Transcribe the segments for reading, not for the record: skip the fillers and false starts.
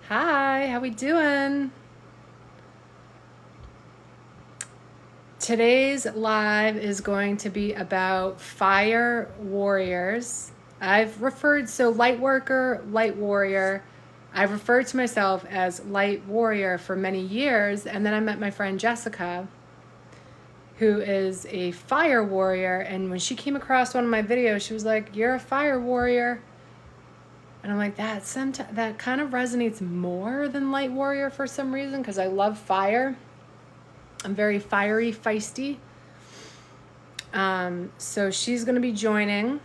Hi, how we doing? Today's live is going to be about fire warriors. I've referred so light worker, light warrior. I've referred to myself as light warrior for many years, and then I met my friend Jessica, who is a fire warrior, and when she came across one of my videos, she was like, "You're a fire warrior." And I'm like, that kind of resonates more than light warrior for some reason because I love fire. I'm very fiery, feisty. So she's going to be joining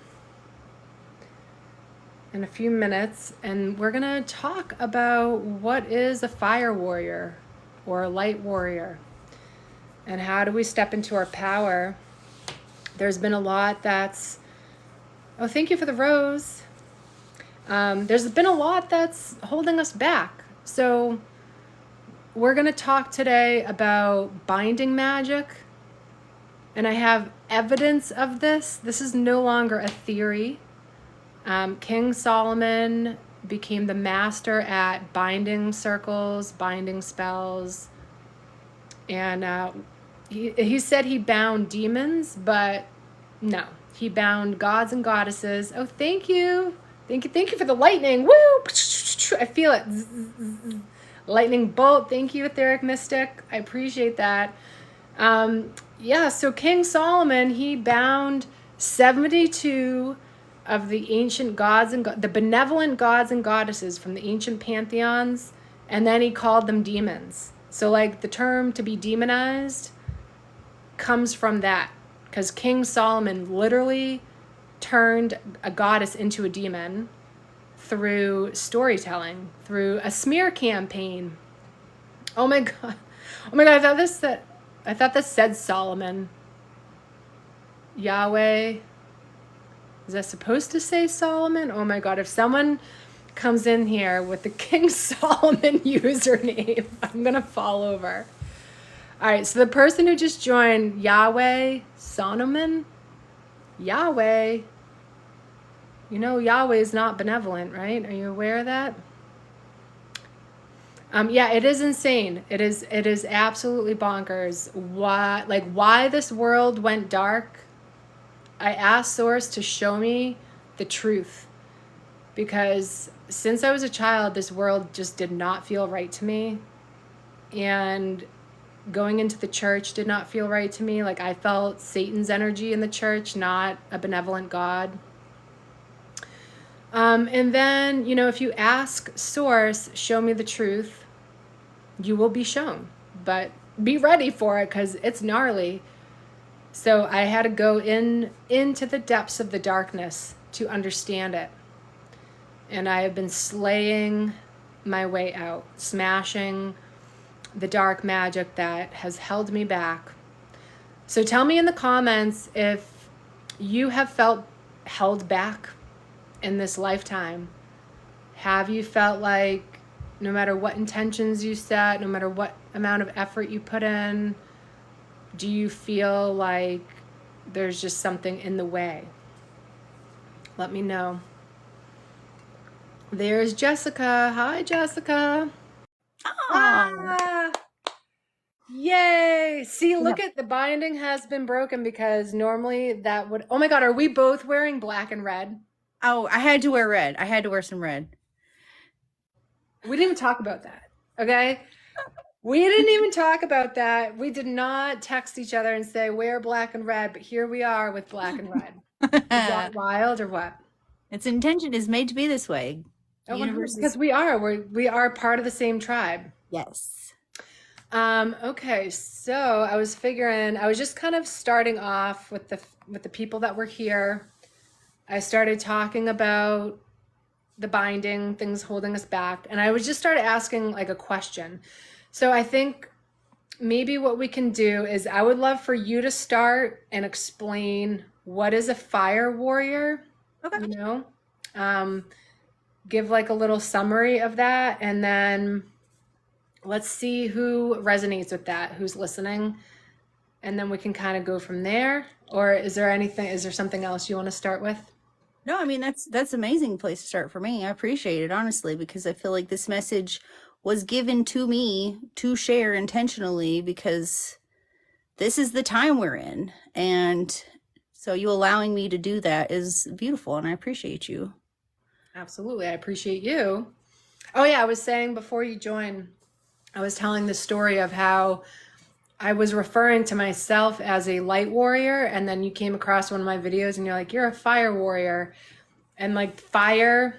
in a few minutes, and we're going to talk about what is a fire warrior or a light warrior and how do we step into our power. There's been a lot that's, oh, thank you for the rose. There's been a lot that's holding us back. So we're going to talk today about binding magic. And I have evidence of this. This is no longer a theory. King Solomon became the master at binding circles, binding spells. And he said he bound demons, but no, he bound gods and goddesses. Oh, thank you. Thank you for the lightning. Woo! I feel it. Lightning bolt. Thank you, Etheric Mystic. I appreciate that. So King Solomon, he bound 72 of the ancient gods and the benevolent gods and goddesses from the ancient pantheons, and then he called them demons. So like the term to be demonized comes from that, because King Solomon literally turned a goddess into a demon through storytelling, through a smear campaign. Oh my god. Oh my god, I thought this said Solomon. Yahweh. Is that supposed to say Solomon? Oh my god, if someone comes in here with the King Solomon username, I'm gonna fall over. All right, so the person who just joined, Yahweh Solomon, Yahweh. You know Yahweh is not benevolent, right? Are you aware of that? It is insane. It is absolutely bonkers. Why this world went dark? I asked Source to show me the truth, because since I was a child, this world just did not feel right to me, and going into the church did not feel right to me. Like I felt Satan's energy in the church, not a benevolent God. And then, if you ask Source, show me the truth, you will be shown. But be ready for it, because it's gnarly. So I had to go into the depths of the darkness to understand it. And I have been slaying my way out, smashing the dark magic that has held me back. So tell me in the comments if you have felt held back in this lifetime. Have you felt like no matter what intentions you set, no matter what amount of effort you put in, do you feel like there's just something in the way? Let me know. There's Jessica. Hi, Jessica. Ah, yay. See, look at the binding has been broken, because normally that would, oh my God, are we both wearing black and red? Oh, I had to wear red. I had to wear some red. We didn't even talk about that. Okay. We didn't even talk about that. We did not text each other and say wear black and red, but here we are with black and red. Is that wild or what? Its intention is made to be this way. The Oh, universe because is we are part of the same tribe. yes. Okay, so I was just kind of starting off with the people that were here. I started talking about the binding, things holding us back, and I was just started asking like a question. So I think maybe what we can do is I would love for you to start and explain what is a fire warrior, Okay. you know? Give like a little summary of that, and then let's see who resonates with that, who's listening, and then we can kind of go from there. Or is there something else you want to start with? No, I mean that's amazing place to start for me. I appreciate it honestly because I feel like this message was given to me to share intentionally because this is the time we're in. And so you allowing me to do that is beautiful and I appreciate you. Absolutely. I appreciate you. Oh, yeah. I was saying before you joined, I was telling the story of how I was referring to myself as a light warrior. And then you came across one of my videos and you're like, you're a fire warrior. And like fire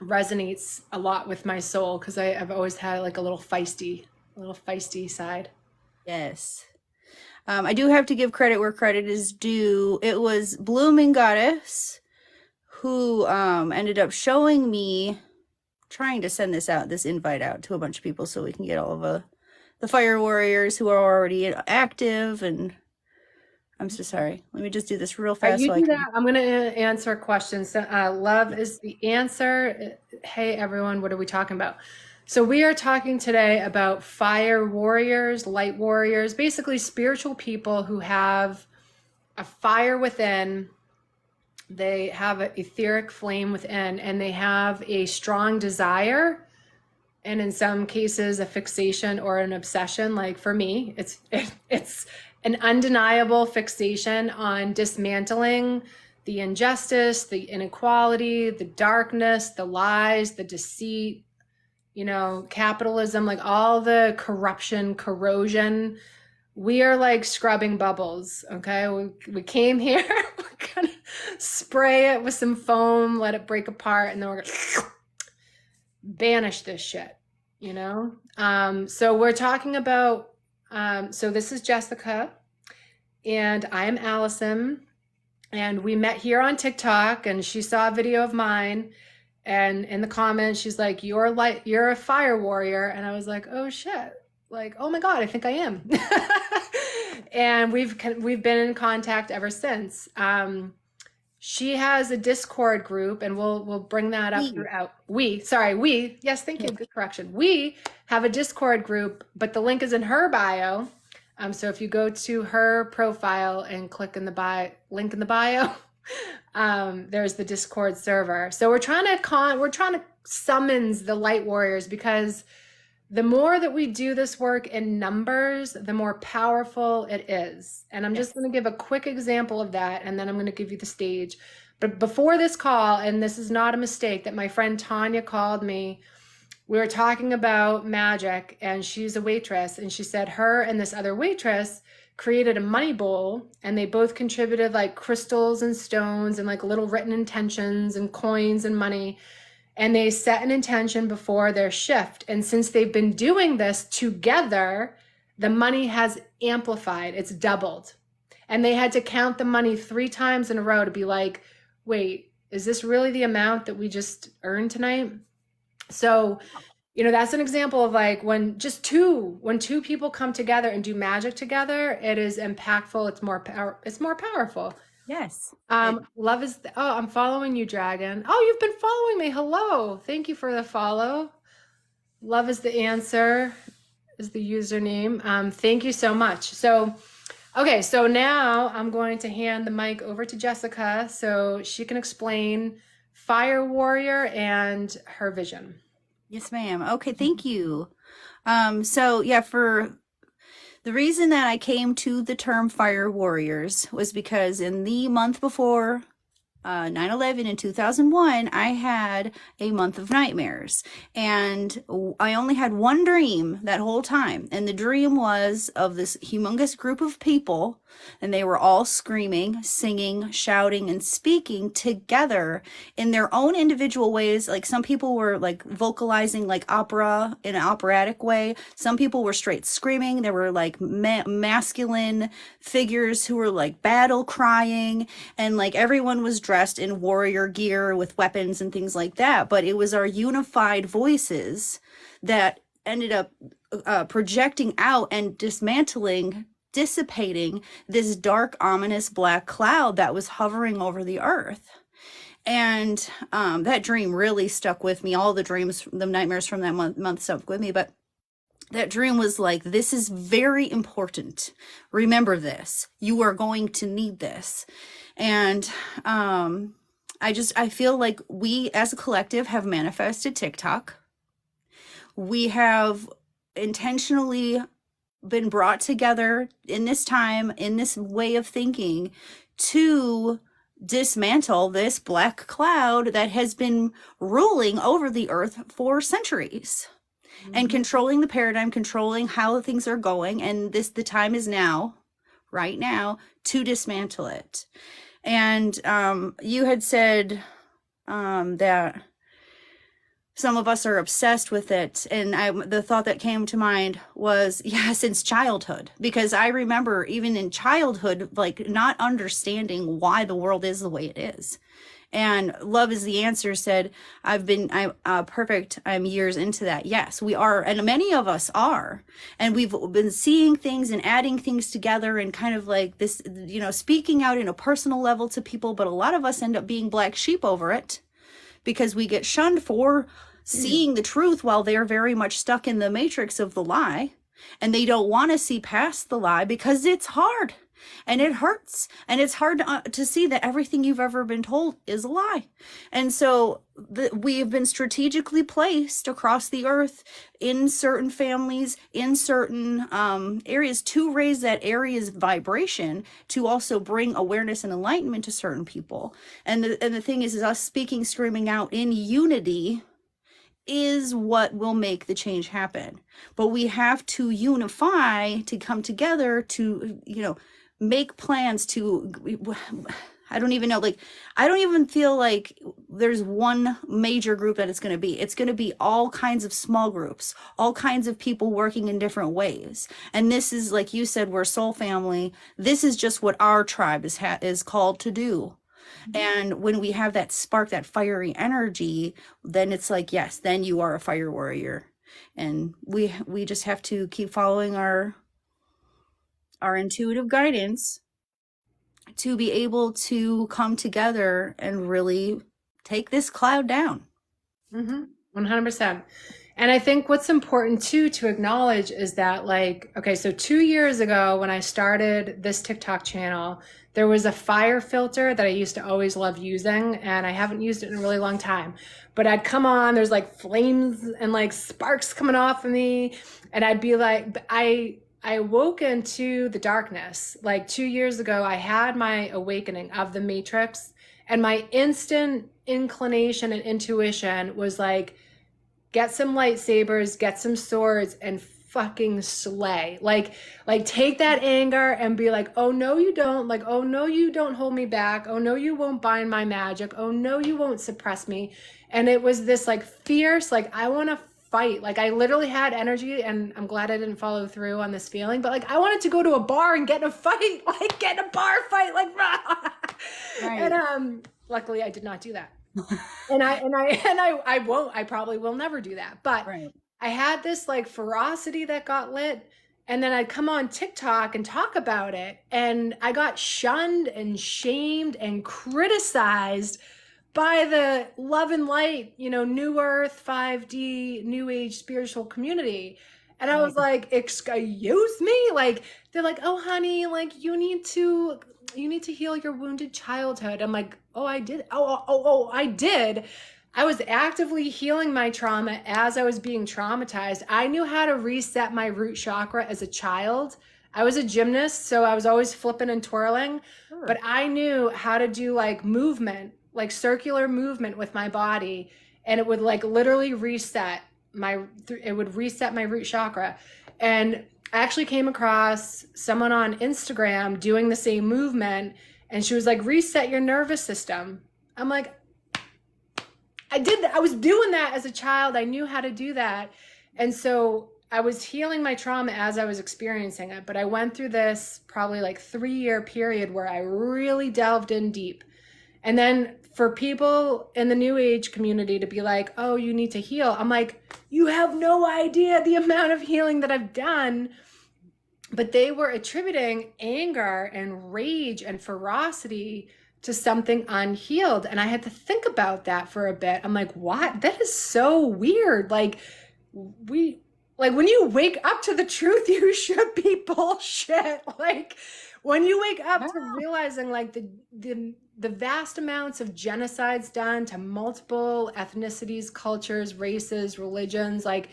resonates a lot with my soul because I've always had like a little feisty side. Yes. I do have to give credit where credit is due. It was Blooming Goddess who ended up showing me, trying to send this invite out to a bunch of people so we can get all of the fire warriors who are already active. And I'm so sorry. Let me just do this real fast You so I do can. that. I'm going to answer questions. Love is the answer. Hey, everyone, what are we talking about? So, we are talking today about fire warriors, light warriors, basically spiritual people who have a fire within. They have an etheric flame within, and they have a strong desire, and in some cases, a fixation or an obsession. Like for me, it's an undeniable fixation on dismantling the injustice, the inequality, the darkness, the lies, the deceit, capitalism, like all the corruption, corrosion. We are like scrubbing bubbles, okay? We came here, we're gonna spray it with some foam, let it break apart, and then we're gonna banish this shit. So we're talking about, so this is Jessica, and I'm Allison, and we met here on TikTok, and she saw a video of mine, and in the comments, she's like, you're a fire warrior. And I was like, oh shit. Like, oh my God, I think I am. And we've been in contact ever since. She has a Discord group, and we'll bring that up throughout. Yes, thank you. Good correction. We have a Discord group, but the link is in her bio. So if you go to her profile and click in the link in the bio, there's the Discord server. So we're trying to summons the light warriors because the more that we do this work in numbers, the more powerful it is. And I'm just going to give a quick example of that, and then I'm going to give you the stage. But before this call, and this is not a mistake, that my friend Tanya called me, we were talking about magic, and she's a waitress, and she said her and this other waitress created a money bowl, and they both contributed like crystals and stones and like little written intentions and coins and money. And they set an intention before their shift. And since they've been doing this together, the money has amplified, it's doubled. And they had to count the money 3 times in a row to be like, wait, is this really the amount that we just earned tonight? So, that's an example of like when two people come together and do magic together, it is impactful. It's more powerful. Yes. Love is I'm following you, Dragon. Oh, you've been following me. Hello. Thank you for the follow. Love is the answer is the username. Thank you so much. So, okay, so now I'm going to hand the mic over to Jessica so she can explain Fire Warrior and her vision. Yes, ma'am. Okay, thank you. So yeah, for the reason that I came to the term fire warriors was because in the month before 9/11 in 2001, I had a month of nightmares. And I only had one dream that whole time. And the dream was of this humongous group of people. And they were all screaming, singing, shouting, and speaking together in their own individual ways. Like some people were like vocalizing like opera in an operatic way. Some people were straight screaming. There were like masculine figures who were like battle crying. And like everyone was dressed in warrior gear with weapons and things like that. But it was our unified voices that ended up projecting out and dissipating this dark, ominous black cloud that was hovering over the earth. And that dream really stuck with me. All the dreams, the nightmares from that month stuck with me. But that dream was like, this is very important. Remember this. You are going to need this. And I feel like we as a collective have manifested TikTok. We have intentionally been brought together in this time, in this way of thinking, to dismantle this black cloud that has been ruling over the earth for centuries and controlling the paradigm, controlling how things are going. And the time is now, right now, to dismantle it. And you had said that some of us are obsessed with it. And the thought that came to mind was, yeah, since childhood, because I remember even in childhood, like not understanding why the world is the way it is. And Love is the Answer said, I'm perfect. I'm years into that. Yes, we are. And many of us are. And we've been seeing things and adding things together and kind of like this, speaking out in a personal level to people. But a lot of us end up being black sheep over it because we get shunned for seeing the truth while they're very much stuck in the matrix of the lie. And they don't want to see past the lie because it's hard and it hurts. And it's hard to see that everything you've ever been told is a lie. And so we have been strategically placed across the earth in certain families, in certain areas to raise that area's vibration, to also bring awareness and enlightenment to certain people. And the thing is us speaking, screaming out in unity is what will make the change happen. But we have to unify, to come together, to, make plans to, I don't even know, like, I don't even feel like there's one major group that it's going to be. It's going to be all kinds of small groups, all kinds of people working in different ways. And this is, like you said, we're soul family. This is just what our tribe is called to do. And when we have that spark, that fiery energy, then it's like, yes, then you are a fire warrior. And we just have to keep following our intuitive guidance to be able to come together and really take this cloud down. 100%. And I think what's important too to acknowledge is that, like, okay, so 2 years ago when I started this TikTok channel, there was a fire filter that I used to always love using, and I haven't used it in a really long time. But I'd come on, there's like flames and like sparks coming off of me, and I'd be like, I woke into the darkness. Like 2 years ago, I had my awakening of the Matrix, and my instant inclination and intuition was like, get some lightsabers, get some swords, and fucking slay. Like take that anger and be like, oh no, you don't. Like, oh no, you don't hold me back. Oh no, you won't bind my magic. Oh no, you won't suppress me. And it was this like fierce, like, I want to fight. Like, I literally had energy, and I'm glad I didn't follow through on this feeling, but like, I wanted to go to a bar and get in a fight, like get in a bar fight, like, right. And luckily I did not do that. and I probably will never do that. But right. I had this like ferocity that got lit, and then I'd come on TikTok and talk about it, and I got shunned and shamed and criticized by the love and light, New Earth, 5D, New Age spiritual community. And I was like, excuse me? Like, they're like, oh, honey, like, you need to heal your wounded childhood. I'm like, oh, I did. Oh, I did. I was actively healing my trauma as I was being traumatized. I knew how to reset my root chakra as a child. I was a gymnast, so I was always flipping and twirling, but I knew how to do like movement, like circular movement with my body. And it would like literally reset my root chakra. And I actually came across someone on Instagram doing the same movement, and she was like, reset your nervous system. I'm like, I did that. I was doing that as a child. I knew how to do that. And so I was healing my trauma as I was experiencing it. But I went through this probably like 3-year period where I really delved in deep. And then for people in the New Age community to be like, oh, you need to heal. I'm like, you have no idea the amount of healing that I've done. But they were attributing anger and rage and ferocity to something unhealed. And I had to think about that for a bit. I'm like, what? That is so weird. Like, when you wake up to the truth, you should be bullshit. Like, When you wake up Yeah. to realizing like the vast amounts of genocides done to multiple ethnicities, cultures, races, religions, like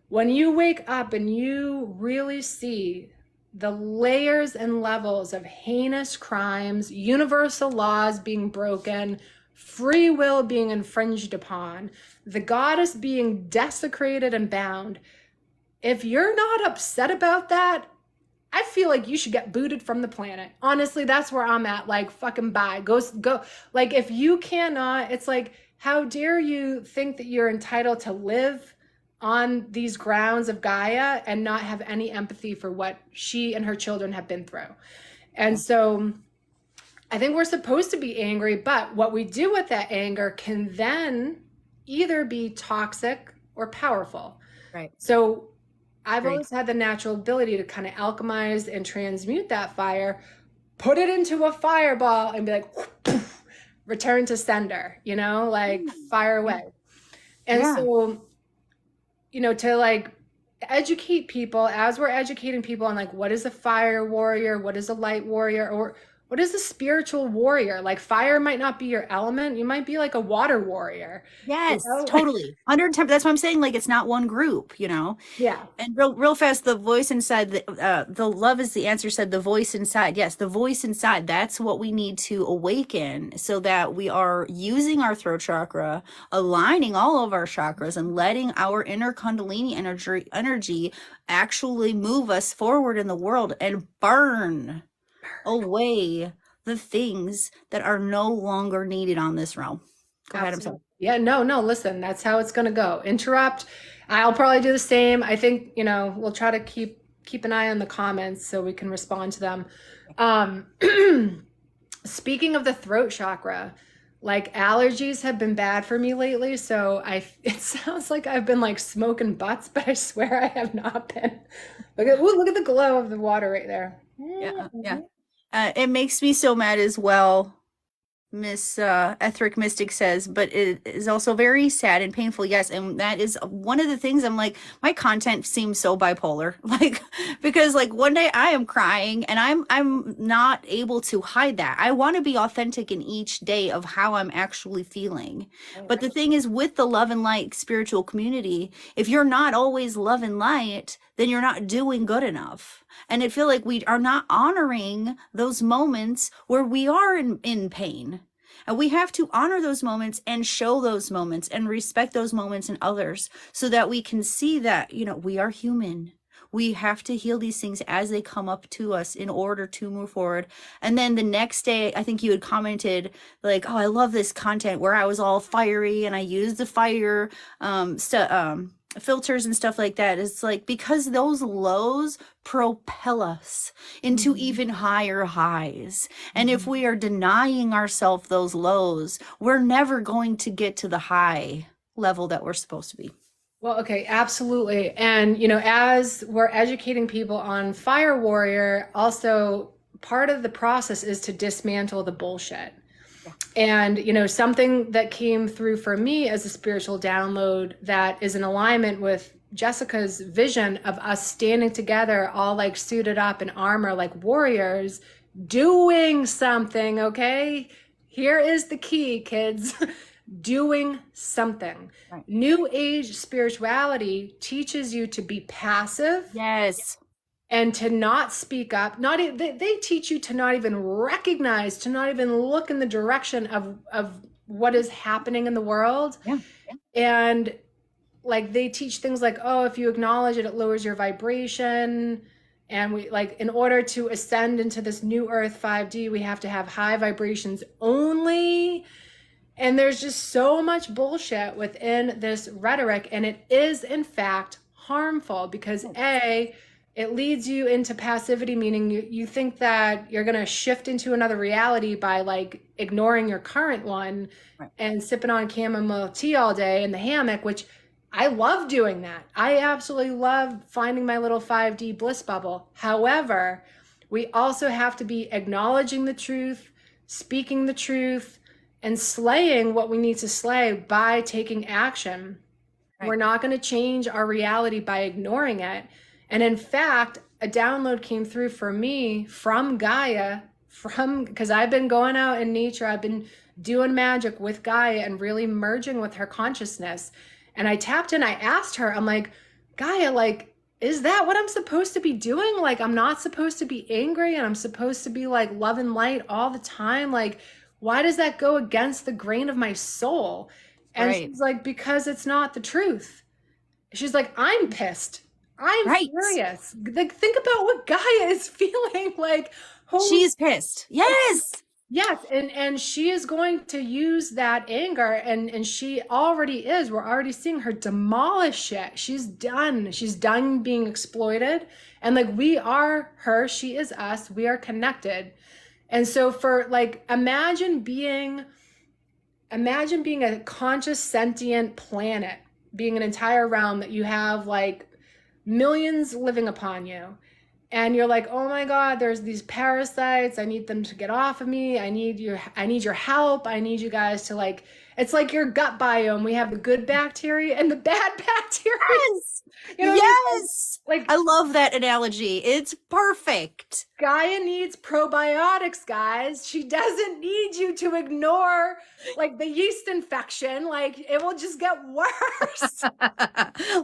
when you wake up and you really see the layers and levels of heinous crimes, universal laws being broken, free will being infringed upon, the goddess being desecrated and bound, if you're not upset about that, I feel like you should get booted from the planet. Honestly, that's where I'm at. Like, fucking bye. Go. Like, if you cannot, it's like, how dare you think that you're entitled to live on these grounds of Gaia and not have any empathy for what she and her children have been through? And so I think we're supposed to be angry, but what we do with that anger can then either be toxic or powerful. Right. So I've Agreed. always had the natural ability to kind of alchemize and transmute that fire, put it into a fireball, and be like, return to sender, like fire away. And Yeah. so, to like educate people as we're educating people on like, what is a fire warrior? What is a light warrior? Or what is a spiritual warrior? Like fire might not be your element. You might be like a water warrior. Yes, totally. 110. That's what I'm saying. Like, it's not one group, Yeah. And real fast, the voice inside, the love is the answer said the voice inside. Yes, the voice inside. That's what we need to awaken so that we are using our throat chakra, aligning all of our chakras and letting our inner Kundalini energy actually move us forward in the world and burn away the things that are no longer needed on this realm. Go ahead. I'm sorry. Yeah, no, listen, that's how it's going to go. Interrupt. I'll probably do the same. I think, we'll try to keep an eye on the comments so we can respond to them. Speaking of the throat chakra, like allergies have been bad for me lately. So it sounds like I've been like smoking butts, but I swear I have not been. Look at the glow of the water right there. Yeah. Yeah. It makes me so mad as well. Miss Etheric Mystic says, but it is also very sad and painful. Yes, and that is one of the things I'm like, my content seems so bipolar, like because like one day I am crying and I'm not able to hide that. I want to be authentic in each day of how I'm actually feeling. But the thing is, with the love and light spiritual community, if you're not always love and light, then you're not doing good enough. And I feel like we are not honoring those moments where we are in pain. And we have to honor those moments and show those moments and respect those moments in others so that we can see that, we are human. We have to heal these things as they come up to us in order to move forward. And then the next day, I think you had commented like, oh, I love this content where I was all fiery and I used the fire filters and stuff like that. It's like, because those lows propel us into even higher highs. And if we are denying ourselves those lows, we're never going to get to the high level that we're supposed to be. Well, okay, absolutely. And, as we're educating people on Fire Warrior, also part of the process is to dismantle the bullshit. And, something that came through for me as a spiritual download that is in alignment with Jessica's vision of us standing together, all like suited up in armor, like warriors, doing something, okay? Here is the key, kids. Doing something. Right. New Age spirituality teaches you to be passive. Yes. And to not speak up. They teach you to not even recognize, to not even look in the direction of what is happening in the world. Yeah. And like they teach things like, oh, if you acknowledge it, it lowers your vibration. And we like, in order to ascend into this new earth 5D, we have to have high vibrations only. And there's just so much bullshit within this rhetoric. And it is in fact harmful because it leads you into passivity, meaning you think that you're going to shift into another reality by like ignoring your current one and sipping on chamomile tea all day in the hammock, which I love doing that. I absolutely love finding my little 5D bliss bubble. However, we also have to be acknowledging the truth, speaking the truth, and slaying what we need to slay by taking action. We're not going to change our reality by ignoring it. And in fact, a download came through for me from Gaia, because I've been going out in nature, I've been doing magic with Gaia and really merging with her consciousness. And I tapped in, I asked her, I'm like, Gaia, like, is that what I'm supposed to be doing? Like, I'm not supposed to be angry and I'm supposed to be like love and light all the time. Like, why does that go against the grain of my soul? And Right. she's like, because it's not the truth. She's like, I'm pissed. I'm Right. furious. Like, think about what Gaia is feeling. Like, holy She's pissed. Yes. yes, and she is going to use that anger, and she already is. We're already seeing her demolish it. She's done. She's done being exploited. And like, we are her, she is us. We are connected. And so for like, imagine being a conscious sentient planet, being an entire realm that you have like millions living upon you. And you're like, oh my God, there's these parasites. I need them to get off of me. I need your help. I need you guys to like, it's like your gut biome. We have the good bacteria and the bad bacteria. Yes. You know what I mean? Yes. Like, I love that analogy. It's perfect. Gaia needs probiotics, guys. She doesn't need you to ignore like the yeast infection. Like, it will just get worse.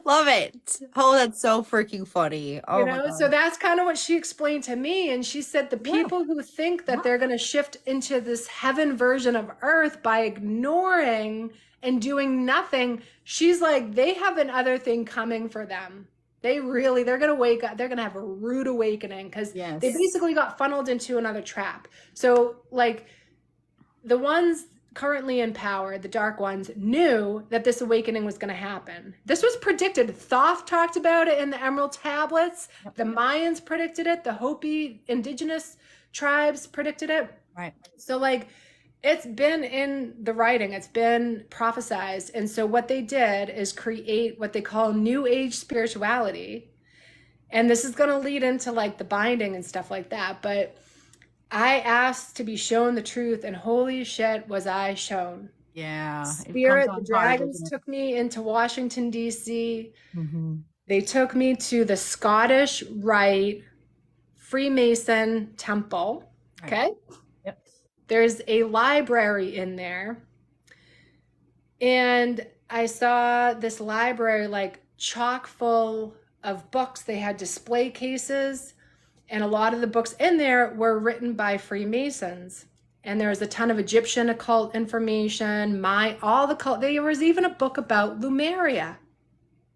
Love it. Oh, that's so freaking funny. Oh, You my know, God. so that's kind of what she explained to me. And she said the people who think that they're going to shift into this heaven version of earth by ignoring and doing nothing, she's like, they have another thing coming for them. They're going to wake up. They're going to have a rude awakening because Yes. they basically got funneled into another trap. So like the ones currently in power, the dark ones, knew that this awakening was going to happen. This was predicted. Thoth talked about it in the Emerald Tablets. The Mayans predicted it. The Hopi indigenous tribes predicted it. Right. So like, it's been in the writing, it's been prophesized. And so what they did is create what they call New Age spirituality. And this is going to lead into like the binding and stuff like that. But I asked to be shown the truth, and holy shit, was I shown. Yeah. Spirit, the dragons took me into Washington, D.C. Mm-hmm. They took me to the Scottish Rite Freemason temple. Right. Okay. Yep. There's a library in there. And I saw this library like chock full of books. They had display cases. And a lot of the books in there were written by Freemasons. And there was a ton of Egyptian occult information, all the cult. There was even a book about Lemuria.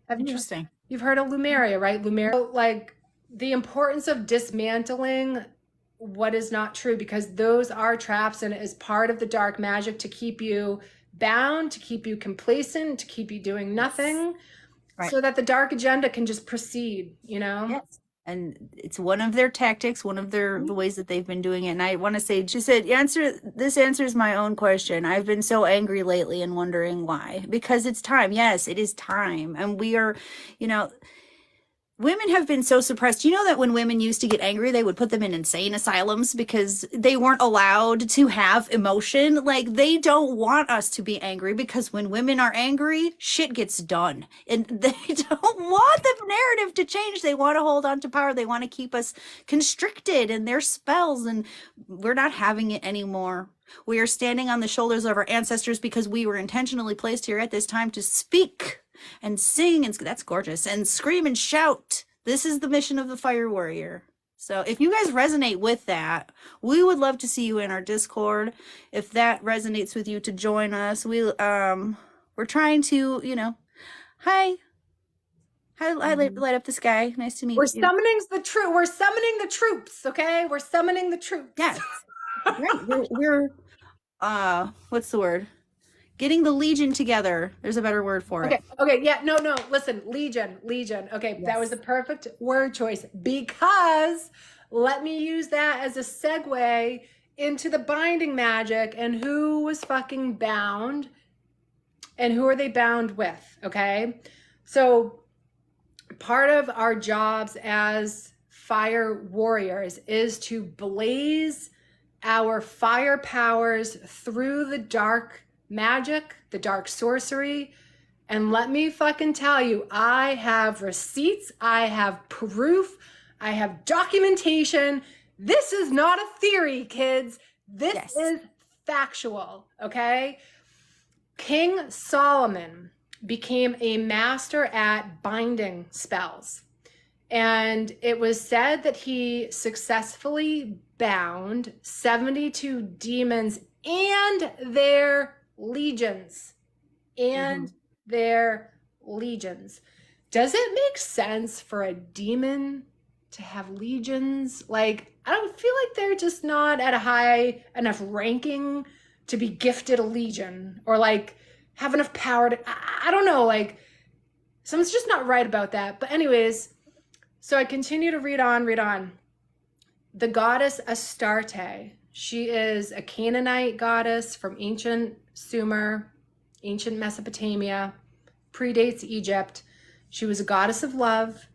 Interesting. You've heard of Lemuria, right? Lemuria, like the importance of dismantling what is not true, because those are traps, and it is part of the dark magic to keep you bound, to keep you complacent, to keep you doing nothing, right, so that the dark agenda can just proceed, you know? Yes. And it's one of their tactics, one of the ways that they've been doing it. And I want to say, this answers my own question. I've been so angry lately and wondering why. Because it's time. Yes, it is time. And we are, women have been so suppressed. You know that when women used to get angry, they would put them in insane asylums because they weren't allowed to have emotion. Like, they don't want us to be angry, because when women are angry, shit gets done. And they don't want the narrative to change. They want to hold on to power. They want to keep us constricted in their spells. And we're not having it anymore. We are standing on the shoulders of our ancestors because we were intentionally placed here at this time to speak and sing, and that's gorgeous, and scream and shout. This is the mission of the Fire Warrior. So if you guys resonate with that, we would love to see you in our Discord. If that resonates with you, to join us. We're trying to, hi, light up the sky. Nice to meet you. We're summoning the troops, okay? We're summoning the troops. Yes. Right. We're what's the word? Getting the Legion together. There's a better word for it. Okay. Yeah. No. Listen, Legion. Okay. Yes. That was the perfect word choice, because let me use that as a segue into the binding magic and who was fucking bound and who are they bound with. Okay. So part of our jobs as fire warriors is to blaze our fire powers through the dark magic, the dark sorcery. And let me fucking tell you, I have receipts, I have proof, I have documentation. This is not a theory, kids. This Yes. is factual, okay? King Solomon became a master at binding spells. And it was said that he successfully bound 72 demons and their legions. And their legions. Does it make sense for a demon to have legions? Like, I don't feel like they're just not at a high enough ranking to be gifted a legion, or like have enough power to, I don't know, like something's just not right about that. But anyways, so I continue to read on. The goddess Astarte, she is a Canaanite goddess from ancient Sumer, ancient Mesopotamia, predates Egypt. She was a goddess of love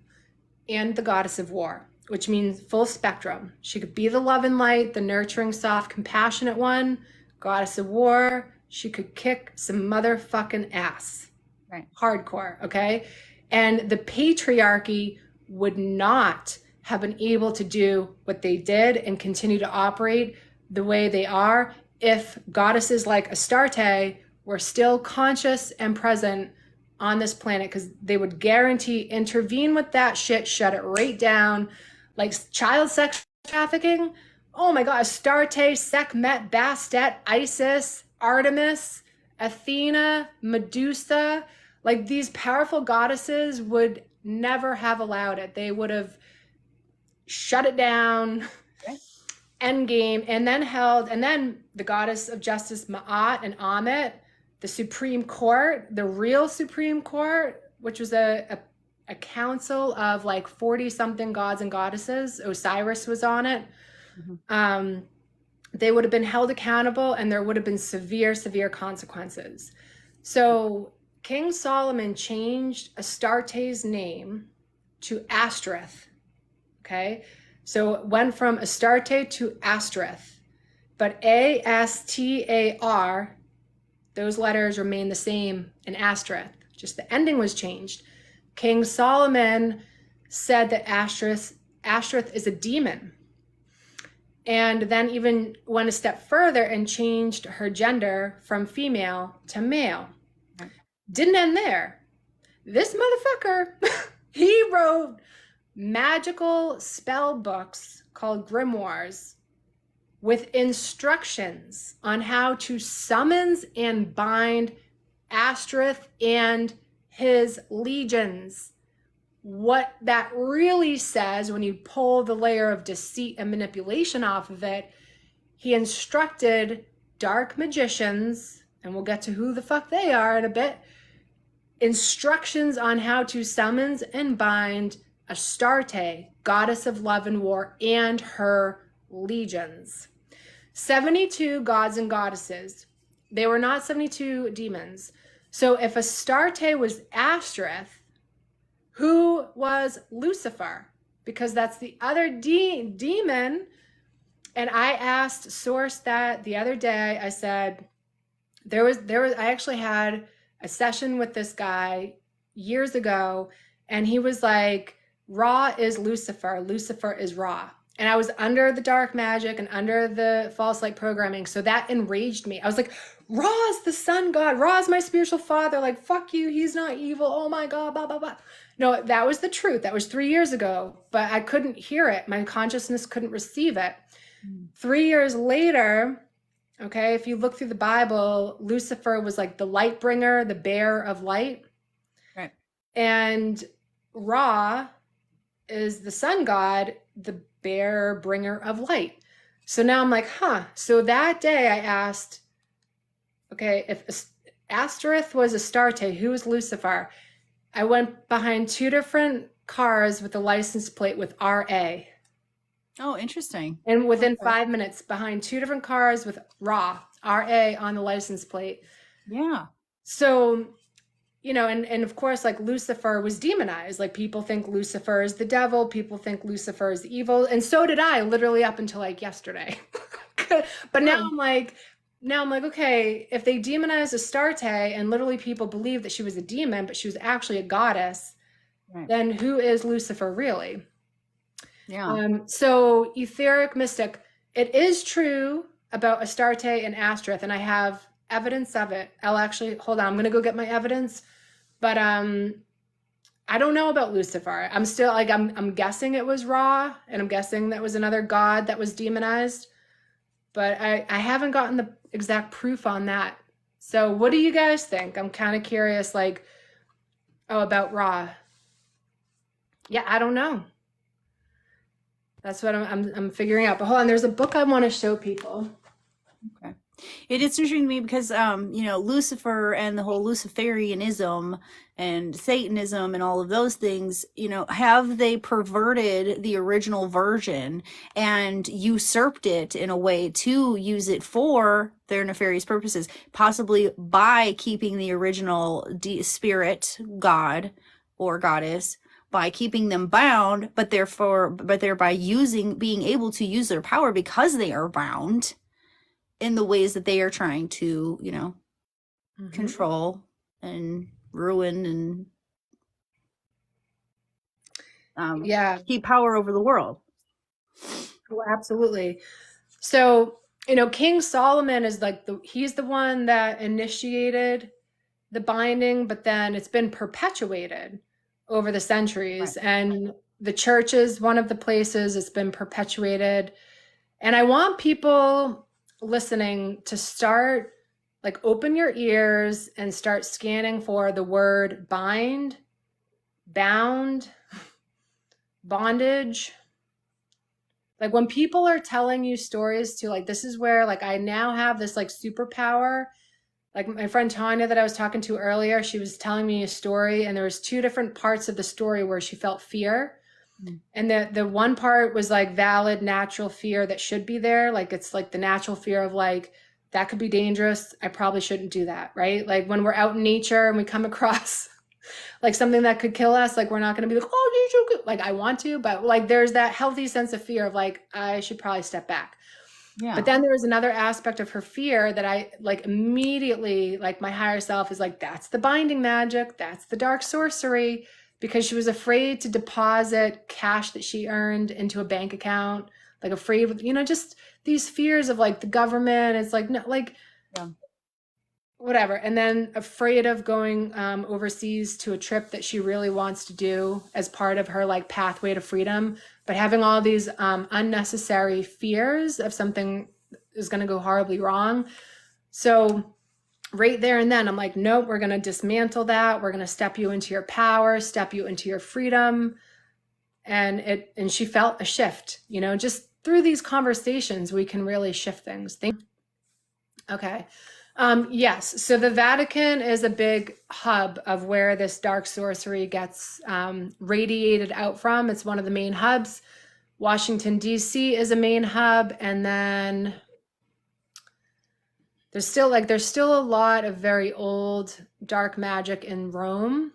and the goddess of war, which means full spectrum. She could be the love and light, the nurturing, soft, compassionate one. Goddess of war, she could kick some motherfucking ass. Right. Hardcore, okay? And the patriarchy would not have been able to do what they did and continue to operate the way they are if goddesses like Astarte were still conscious and present on this planet, because they would guarantee intervene with that shit, shut it right down. Like child sex trafficking, oh my god, Astarte, Sekhmet, Bastet, Isis, Artemis, Athena, Medusa, like these powerful goddesses would never have allowed it. They would have shut it down. Okay. Endgame. And then the goddess of justice Ma'at and Ammit, the Supreme Court, the real Supreme Court, which was a council of like 40 something gods and goddesses. Osiris was on it. They would have been held accountable, and there would have been severe consequences. So King Solomon changed Astarte's name to Ashtoreth. Okay, so it went from Astarte to Ashtoreth, but Astar, those letters remain the same in Ashtoreth, just the ending was changed. King Solomon said that Ashtoreth is a demon, and then even went a step further and changed her gender from female to male. Didn't end there. This motherfucker, he wrote magical spell books called grimoires with instructions on how to summons and bind Ashtoreth and his legions. What that really says, when you pull the layer of deceit and manipulation off of it, he instructed dark magicians, and we'll get to who the fuck they are in a bit, instructions on how to summon and bind Astarte, goddess of love and war, and her legions. 72 gods and goddesses. They were not 72 demons. So if Astarte was Ashtoreth, who was Lucifer? Because that's the other demon. And I asked Source that the other day. I said, I actually had a session with this guy years ago, and he was like, Ra is Lucifer, Lucifer is Ra. And I was under the dark magic and under the false light programming. So that enraged me. I was like, Ra is the sun god. Ra is my spiritual father. Like, fuck you. He's not evil. Oh my God, blah, blah, blah. No, that was the truth. That was 3 years ago, but I couldn't hear it. My consciousness couldn't receive it. 3 years later, okay, if you look through the Bible, Lucifer was like the light bringer, the bearer of light. Right. And Ra is the sun god, the bearer, bringer of light. So now I'm like, So that day I asked, okay, if Ashtoreth was Astarte, who is Lucifer? I went behind 2 different cars with a license plate with RA. Oh, interesting. And within 5 minutes, behind 2 different cars with RA on the license plate. Yeah. So, and of course, like Lucifer was demonized. Like people think Lucifer is the devil. People think Lucifer is evil. And so did I, literally up until like yesterday. But now I'm like, okay, if they demonized Astarte and literally people believed that she was a demon, but she was actually a goddess, right, then who is Lucifer really? Yeah. So etheric mystic, it is true about Astarte and Astereth, and I have evidence of it. I'll actually hold on. I'm gonna go get my evidence, but I don't know about Lucifer. I'm still like I'm guessing it was Ra, and I'm guessing that was another god that was demonized, but I haven't gotten the exact proof on that. So what do you guys think? I'm kind of curious, like, oh, about Ra. Yeah, I don't know. That's what I'm figuring out. But hold on, there's a book I want to show people. Okay. It is interesting to me because, Lucifer and the whole Luciferianism and Satanism and all of those things, have they perverted the original version and usurped it in a way to use it for their nefarious purposes, possibly by keeping the original spirit, god or goddess, by keeping them bound, but thereby being able to use their power because they are bound in the ways that they are trying to, control and ruin and Yeah, keep power over the world. well, absolutely. So, King Solomon is like he's the one that initiated the binding, but then it's been perpetuated over the centuries. Right. And the church is one of the places it's been perpetuated. And I want people listening to start, like, open your ears and start scanning for the word bind, bound, bondage. Like, when people are telling you stories to, like, this is where, like, I now have this, like, superpower. Like, my friend Tanya that I was talking to earlier, she was telling me a story, and there was two different parts of the story where she felt fear. And the one part was like valid, natural fear that should be there. Like, it's like the natural fear of, like, that could be dangerous. I probably shouldn't do that, right? Like, when we're out in nature and we come across like something that could kill us, like, we're not going to be like, oh, nature could, like, I want to, but, like, there's that healthy sense of fear of, like, I should probably step back. Yeah. But then there was another aspect of her fear that I, like, immediately, like, my higher self is like, that's the binding magic, that's the dark sorcery, because she was afraid to deposit cash that she earned into a bank account, like, afraid of, just these fears of, like, the government. It's like, no, like, Yeah. whatever. And then afraid of going overseas to a trip that she really wants to do as part of her, like, pathway to freedom, but having all these unnecessary fears of something is going to go horribly wrong. So right there and then I'm like, nope, we're going to dismantle that. We're going to step you into your power, step you into your freedom. And she felt a shift, just through these conversations, we can really shift things. Okay. Yes. So the Vatican is a big hub of where this dark sorcery gets radiated out from. It's one of the main hubs. Washington, D.C. is a main hub. And then there's still a lot of very old dark magic in Rome,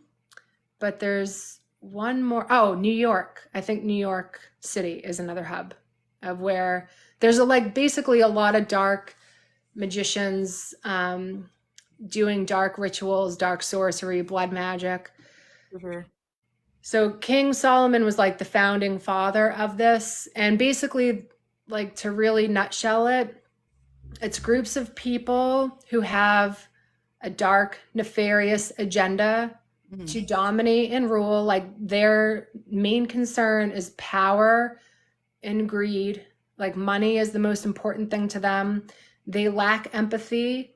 but there's one more. Oh, New York. I think New York City is another hub of where there's basically a lot of dark magicians doing dark rituals, dark sorcery, blood magic. Mm-hmm. So King Solomon was like the founding father of this. And basically, like, to really nutshell it, it's groups of people who have a dark, nefarious agenda to dominate and rule. Like, their main concern is power and greed. Like, money is the most important thing to them. They lack empathy.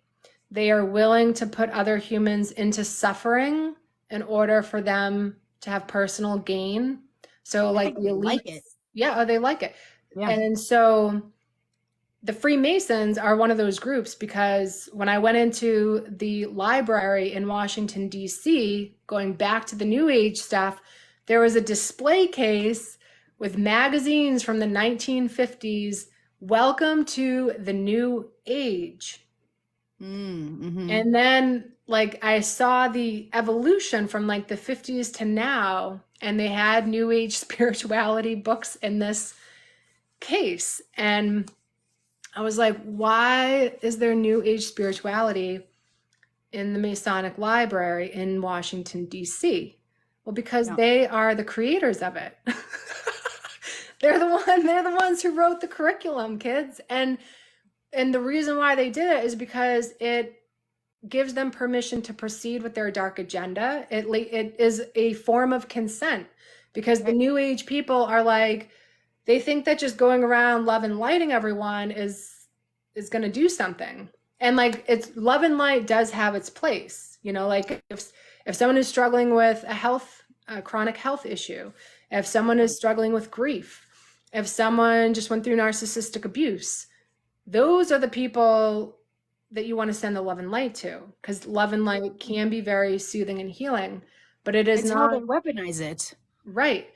They are willing to put other humans into suffering in order for them to have personal gain. So, like, the elite, like it. Yeah, they like it. Yeah. And so the Freemasons are one of those groups, because when I went into the library in Washington, D.C., going back to the New Age stuff, there was a display case with magazines from the 1950s. Welcome to the New Age. Mm-hmm. And then, like, I saw the evolution from, like, the 50s to now, and they had New Age spirituality books in this case. And I was like, why is there New Age spirituality in the Masonic Library in Washington, D.C.? Well, because they are the creators of it. They're the ones who wrote the curriculum, kids. And the reason why they did it is because it gives them permission to proceed with their dark agenda. It is a form of consent, because the new age people are like, they think that just going around love and lighting everyone is going to do something. And like, it's love and light does have its place, you know, like if someone is struggling with a chronic health issue, if someone is struggling with grief, if someone just went through narcissistic abuse, those are the people that you want to send the love and light to, because love and light can be very soothing and healing, but it's how not they weaponize it. right.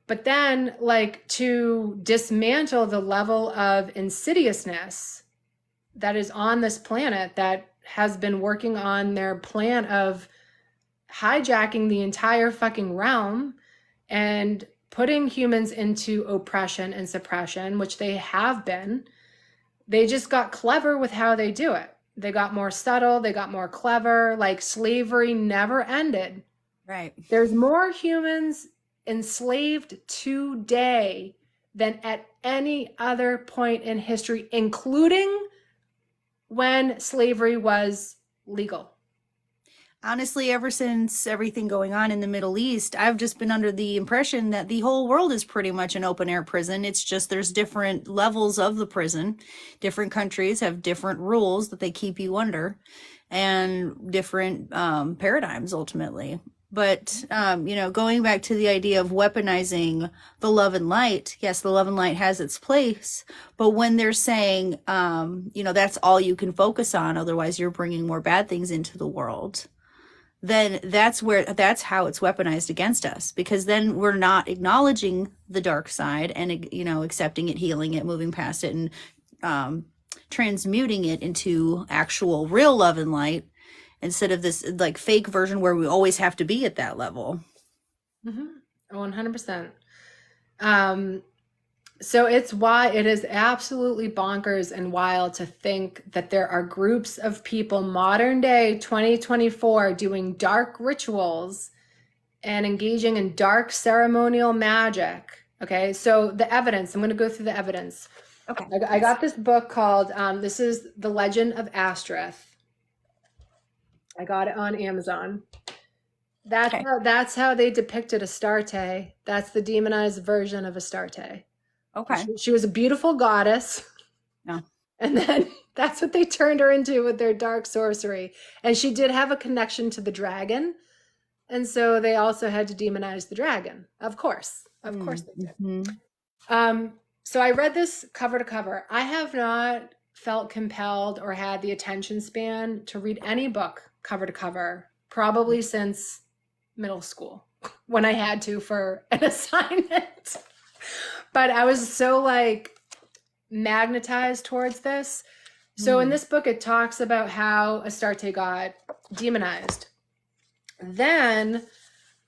But then, like, to dismantle the level of insidiousness that is on this planet, that has been working on their plan of hijacking the entire fucking realm and putting humans into oppression and suppression, which they have been. They just got clever with how they do it. They got more subtle, they got more clever. Like, slavery never ended. Right. There's more humans enslaved today than at any other point in history, including when slavery was legal. Honestly, ever since everything going on in the Middle East, I've just been under the impression that the whole world is pretty much an open air prison. It's just there's different levels of the prison. Different countries have different rules that they keep you under, and different paradigms ultimately. But, going back to the idea of weaponizing the love and light, yes, the love and light has its place. But when they're saying, that's all you can focus on, otherwise you're bringing more bad things into the world, then that's how it's weaponized against us, because then we're not acknowledging the dark side and, accepting it, healing it, moving past it, and transmuting it into actual real love and light, instead of this like fake version where we always have to be at that level. 100%. So it's why it is absolutely bonkers and wild to think that there are groups of people, modern day 2024, doing dark rituals and engaging in dark ceremonial magic. Okay, so the evidence, I'm going to go through the evidence. Okay. I got this book called, this is The Legend of Astreth. I got it on Amazon. That's how they depicted Astarte. That's the demonized version of Astarte. Okay. She was a beautiful goddess. Yeah. And then that's what they turned her into with their dark sorcery. And she did have a connection to the dragon. And so they also had to demonize the dragon. Of course. Of course they did. Mm-hmm. So I read this cover to cover. I have not felt compelled or had the attention span to read any book cover to cover, probably since middle school, when I had to for an assignment. But I was so magnetized towards this. So in this book, it talks about how Astarte got demonized. Then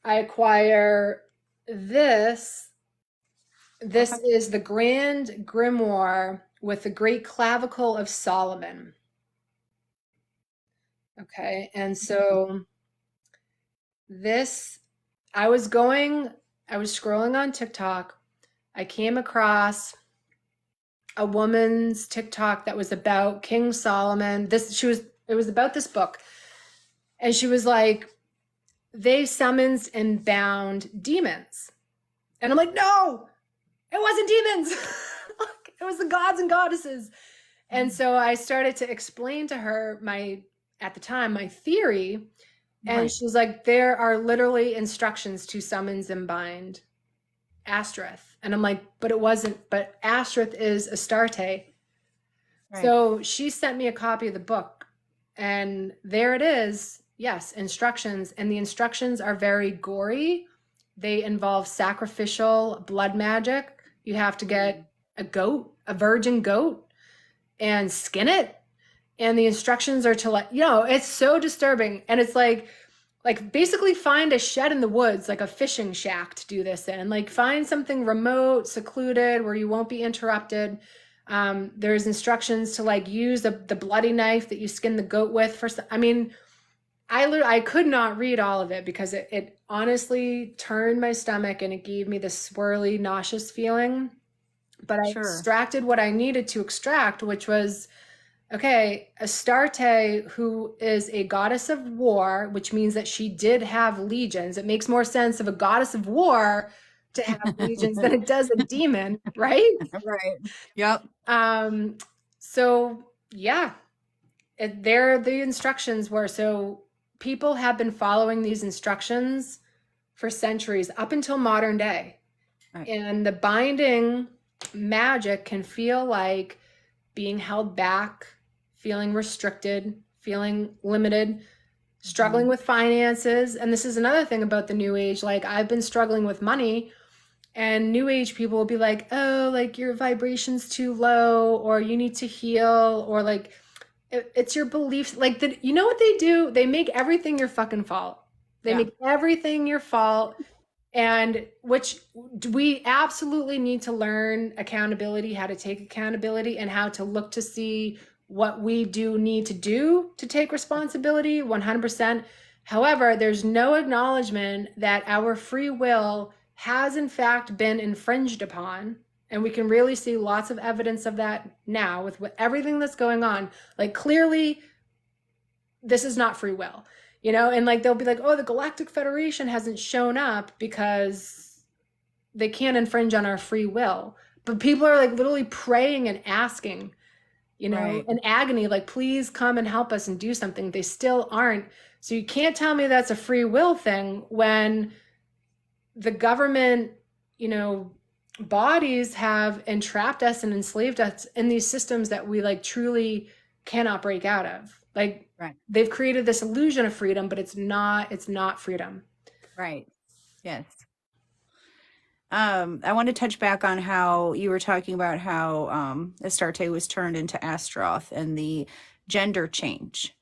I acquire this. This is the Grand Grimoire with the Great Clavicle of Solomon. Okay, and so this, I was scrolling on TikTok. I came across a woman's TikTok that was about King Solomon. It was about this book. And she was like, they summoned and bound demons. And I'm like, no, it wasn't demons. It was the gods and goddesses. And so I started to explain to her at the time, my theory. And Right. she's like, there are literally instructions to summons and bind Astreth. And I'm like, but Astreth is Astarte. Right. So she sent me a copy of the book, and there it is. Yes, instructions. And the instructions are very gory. They involve sacrificial blood magic. You have to get a virgin goat, and skin it. And the instructions are to it's so disturbing. And it's like basically find a shed in the woods, like a fishing shack to do this in. Like, find something remote, secluded, where you won't be interrupted. There's instructions to use the bloody knife that you skin the goat with I could not read all of it because it honestly turned my stomach, and it gave me this swirly, nauseous feeling. but I Sure. extracted what I needed to extract, which was okay, Astarte, who is a goddess of war, which means that she did have legions. It makes more sense of a goddess of war to have legions than it does a demon, right? Right. Yep. Um, so yeah, there the instructions were. So people have been following these instructions for centuries up until modern day. Right. And the binding magic can feel like being held back, feeling restricted, feeling limited, struggling with finances. And this is another thing about the new age. Like I've been struggling with money, and new age people will be like, oh, like your vibration's too low, or you need to heal, or like it's your beliefs. Like that, you know what they do? They make everything your fucking fault. They Yeah. make everything your fault. And which we absolutely need to learn accountability, how to take accountability, and how to look to see what we do need to do to take responsibility 100%. However, there's no acknowledgement that our free will has in fact been infringed upon. And we can really see lots of evidence of that now with everything that's going on. Like clearly, this is not free will. And like they'll be like, oh, the Galactic Federation hasn't shown up because they can't infringe on our free will. But people are like literally praying and asking, Right. in agony, like, please come and help us and do something. They still aren't. So you can't tell me that's a free will thing when the government, bodies have entrapped us and enslaved us in these systems that we like truly cannot break out of. Like Right. they've created this illusion of freedom, but it's not freedom. Right. Yes. I want to touch back on how you were talking about how Astarte was turned into Astaroth and the gender change.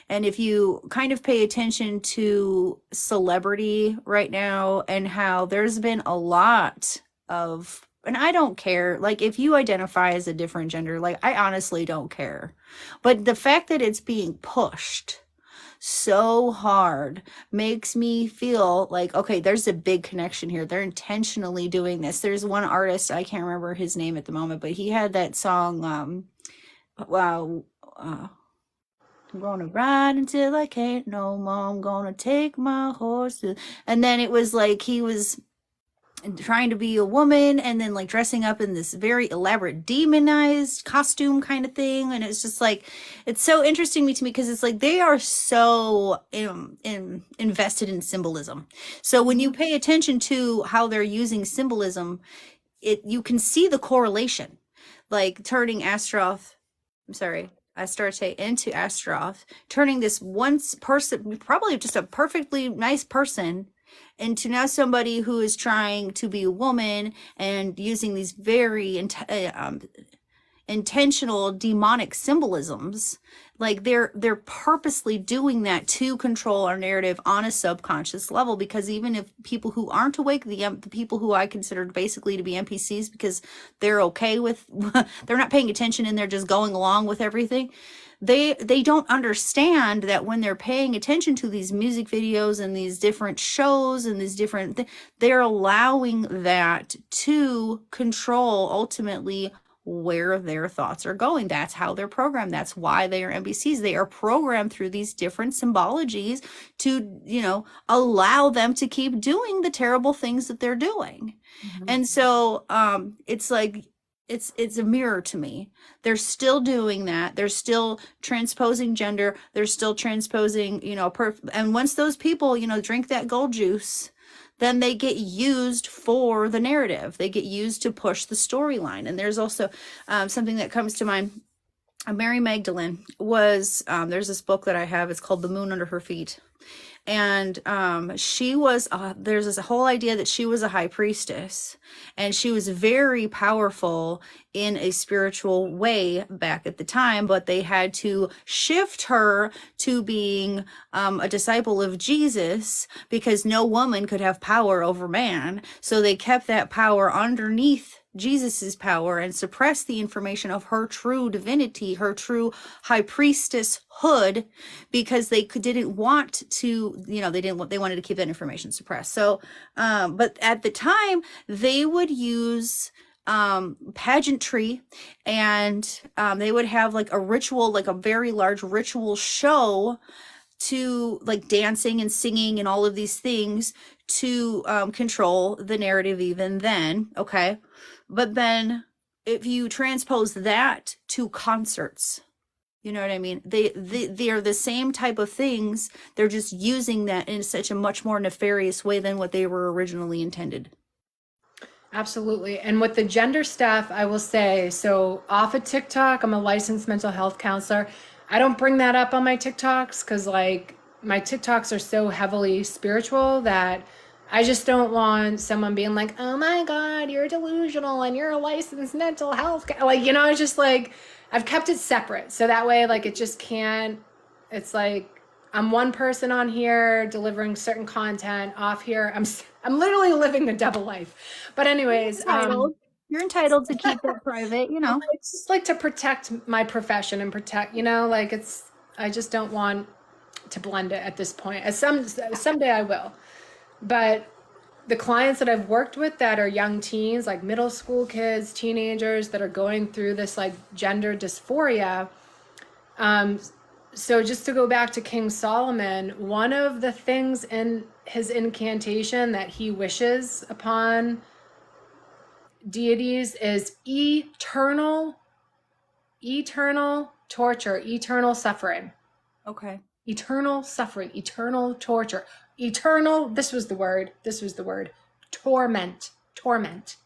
And if you kind of pay attention to celebrity right now and how there's been a lot of, and I don't care, like if you identify as a different gender, like I honestly don't care. But the fact that it's being pushed so hard makes me feel like, okay, there's a big connection here. They're intentionally doing this. There's one artist, I can't remember his name at the moment, but he had that song, wow, I'm gonna ride until I can't no more. I'm gonna take my horse. And then it was like he was trying to be a woman and then like dressing up in this very elaborate demonized costume kind of thing. And it's just like, it's so interesting to me because it's like they are so invested in symbolism. So when you pay attention to how they're using symbolism, you can see the correlation, like turning Astarte into Astaroth, turning this once person, probably just a perfectly nice person, into now somebody who is trying to be a woman and using these very intentional demonic symbolisms. Like they're purposely doing that to control our narrative on a subconscious level, because even if people who aren't awake, the people who I consider basically to be NPCs because they're okay with they're not paying attention and they're just going along with everything, they don't understand that when they're paying attention to these music videos and these different shows and these different they're allowing that to control ultimately where their thoughts are going. That's how they're programmed. That's why they are NPCs. They are programmed through these different symbologies to, allow them to keep doing the terrible things that they're doing. Mm-hmm. And so it's like, it's a mirror to me. They're still doing that. They're still transposing gender. They're still transposing, and once those people, drink that gold juice, then they get used for the narrative. They get used to push the storyline. And there's also something that comes to mind. Mary Magdalene was, there's this book that I have, it's called The Moon Under Her Feet. And she was, there's this whole idea that she was a high priestess, and she was very powerful in a spiritual way back at the time, but they had to shift her to being a disciple of Jesus because no woman could have power over man. So they kept that power underneath Jesus's power and suppressed the information of her true divinity, her true high priestess hood, because they didn't want to, they wanted to keep that information suppressed. So, but at the time they would use pageantry, and they would have like a ritual, like a very large ritual show, to like dancing and singing and all of these things to control the narrative even then. Okay. But then if you transpose that to concerts, you know what I mean? They are the same type of things. They're just using that in such a much more nefarious way than what they were originally intended. Absolutely. And with the gender stuff, I will say, so off of TikTok, I'm a licensed mental health counselor. I don't bring that up on my TikToks because, like, my TikToks are so heavily spiritual that I just don't want someone being like, oh my God, you're delusional and you're a licensed mental health. Like, you know, it's just like, I've kept it separate. So that way, like, it just can't, it's like, I'm one person on here delivering certain content off here. I'm literally living the double life. But anyways, Entitled. You're entitled to keep that private, you know. it's just like to protect my profession and protect, you know, like it's, I just don't want to blend it at this point. As someday I will. But the clients that I've worked with that are young teens, like middle school kids, teenagers that are going through this like gender dysphoria, so just to go back to King Solomon, one of the things in his incantation that he wishes upon deities is eternal torture, eternal suffering. Okay. Eternal suffering, eternal torture, eternal, this was the word, torment,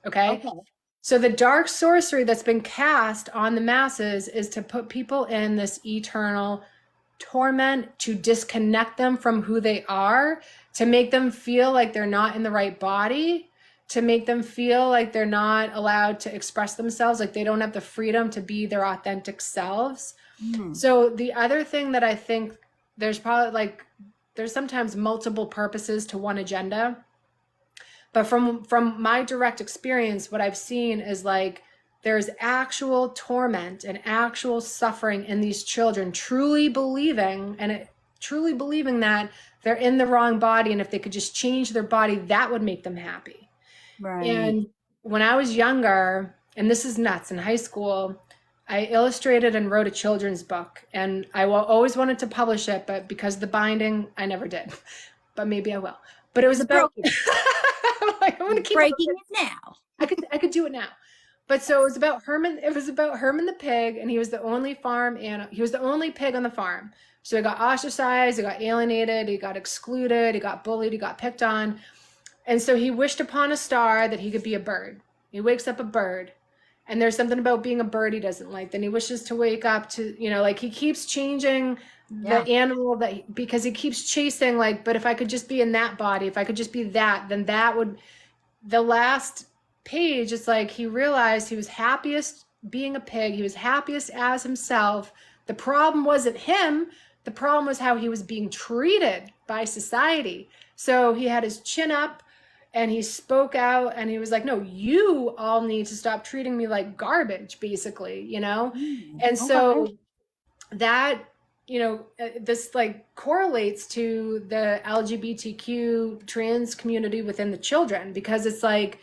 okay? So the dark sorcery that's been cast on the masses is to put people in this eternal torment, to disconnect them from who they are, to make them feel like they're not in the right body, to make them feel like they're not allowed to express themselves, like they don't have the freedom to be their authentic selves. So the other thing that I think there's probably like, there's sometimes multiple purposes to one agenda. But from my direct experience, what I've seen is like there's actual torment and actual suffering in these children, truly believing that they're in the wrong body, and if they could just change their body, that would make them happy. Right. And when I was younger, and this is nuts, in high school, I illustrated and wrote a children's book, and I always wanted to publish it, but because of the binding, I never did. But maybe I will. But it was about I'm like, I'm gonna keep breaking it now. I could do it now. But so it was about Herman the pig, and he was the only he was the only pig on the farm. So he got ostracized, he got alienated, he got excluded, he got bullied, he got picked on. And so he wished upon a star that he could be a bird. He wakes up a bird. And there's something about being a bird he doesn't like. Then he wishes to wake up to, you know, like he keeps changing the animal because he keeps chasing, like, but if I could just be in that body, if I could just be that, then that would, the last page, it's like he realized he was happiest being a pig. He was happiest as himself. The problem wasn't him. The problem was how he was being treated by society. So he had his chin up, and he spoke out, and he was like, no, you all need to stop treating me like garbage, basically, you know? And so that, you know, this like correlates to the LGBTQ trans community within the children, because it's like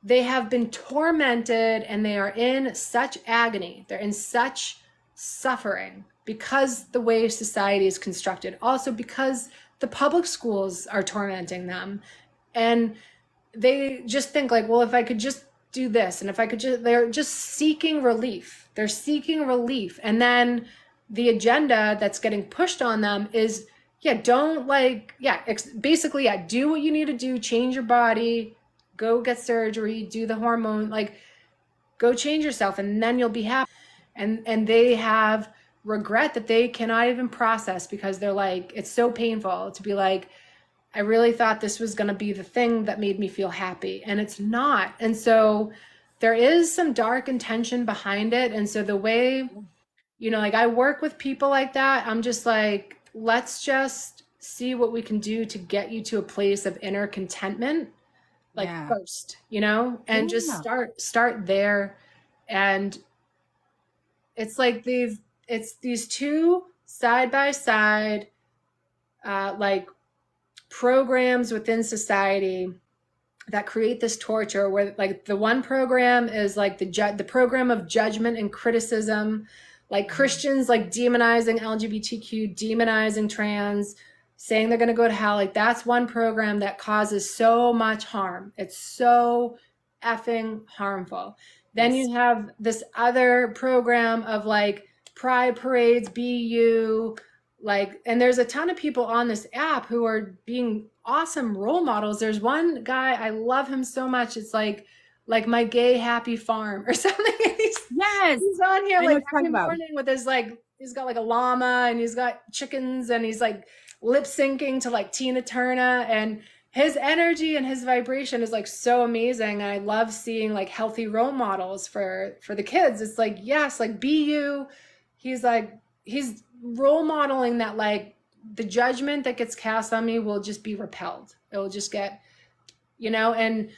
they have been tormented and they are in such agony. They're in such suffering because the way society is constructed. Also because the public schools are tormenting them. And they just think like, well, if I could just do this, and if I could just, they're just seeking relief. They're seeking relief. And then the agenda that's getting pushed on them is, basically, do what you need to do, change your body, go get surgery, do the hormone, like go change yourself, and then you'll be happy. And they have regret that they cannot even process, because they're like, it's so painful to be like, I really thought this was going to be the thing that made me feel happy, and it's not. And so there is some dark intention behind it. And so the way, you know, like I work with people like that, I'm just like, let's just see what we can do to get you to a place of inner contentment, like first, you know, and just start there. And it's like it's these two side by side, like programs within society that create this torture, where like the one program is like the program of judgment and criticism, like Christians like demonizing LGBTQ, demonizing trans, saying they're going to go to hell. Like that's one program that causes so much harm. It's so effing harmful. Then Yes. you have this other program of like pride parades, BU, like, and there's a ton of people on this app who are being awesome role models. There's one guy, I love him so much. It's like my gay happy farm or something. Yes. He's on here I know like what you're every talking about. morning with his like, he's got like a llama and he's got chickens and he's like lip syncing to like Tina Turner, and his energy and his vibration is like so amazing. And I love seeing like healthy role models for the kids. It's like, yes, like be you. He's like, he's role modeling that like the judgment that gets cast on me will just be repelled. It will just get, and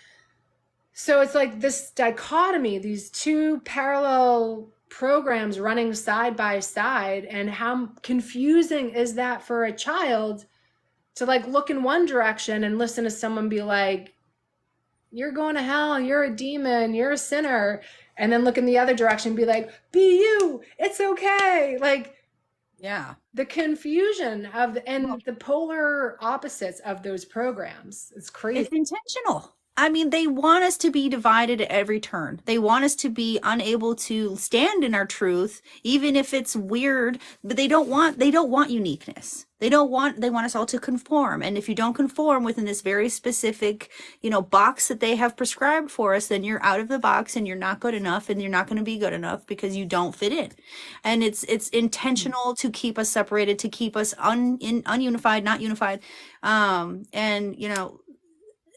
so it's like this dichotomy, these two parallel programs running side by side. And how confusing is that for a child to like look in one direction and listen to someone be like, you're going to hell, you're a demon, you're a sinner. And then look in the other direction and be like, be you, it's okay. Like, Yeah. the confusion of and the polar opposites of those programs. It's crazy. It's intentional. I mean, they want us to be divided at every turn. They want us to be unable to stand in our truth, even if it's weird, but they don't want uniqueness. They want us all to conform. And if you don't conform within this very specific, box that they have prescribed for us, then you're out of the box and you're not good enough and you're not going to be good enough because you don't fit in. And it's intentional to keep us separated, to keep us ununified, not unified. And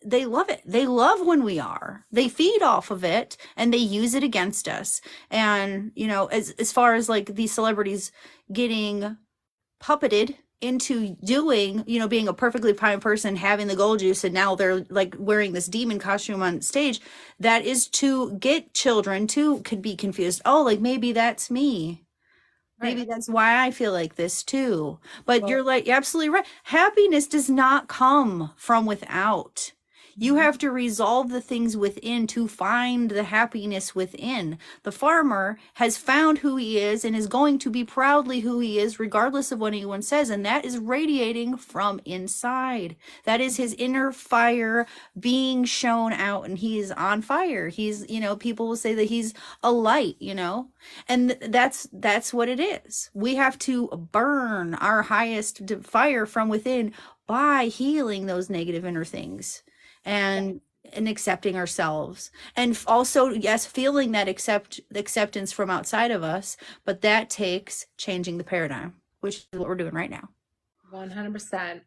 they love it. They love when we are. They feed off of it and they use it against us. And, as far as like these celebrities getting puppeted into doing, being a perfectly fine person, having the gold juice, and now they're like wearing this demon costume on stage, that is to get children to could be confused. Oh, like maybe that's me. Maybe that's why I feel like this too. But you're like absolutely right. Happiness does not come from without. You have to resolve the things within to find the happiness within. The farmer has found who he is and is going to be proudly who he is, regardless of what anyone says. And that is radiating from inside. That is his inner fire being shown out, and he is on fire. He's, people will say that he's a light, and that's what it is. We have to burn our highest fire from within by healing those negative inner things and accepting ourselves, and also, yes, feeling that acceptance from outside of us, but that takes changing the paradigm, which is what we're doing right now. 100%.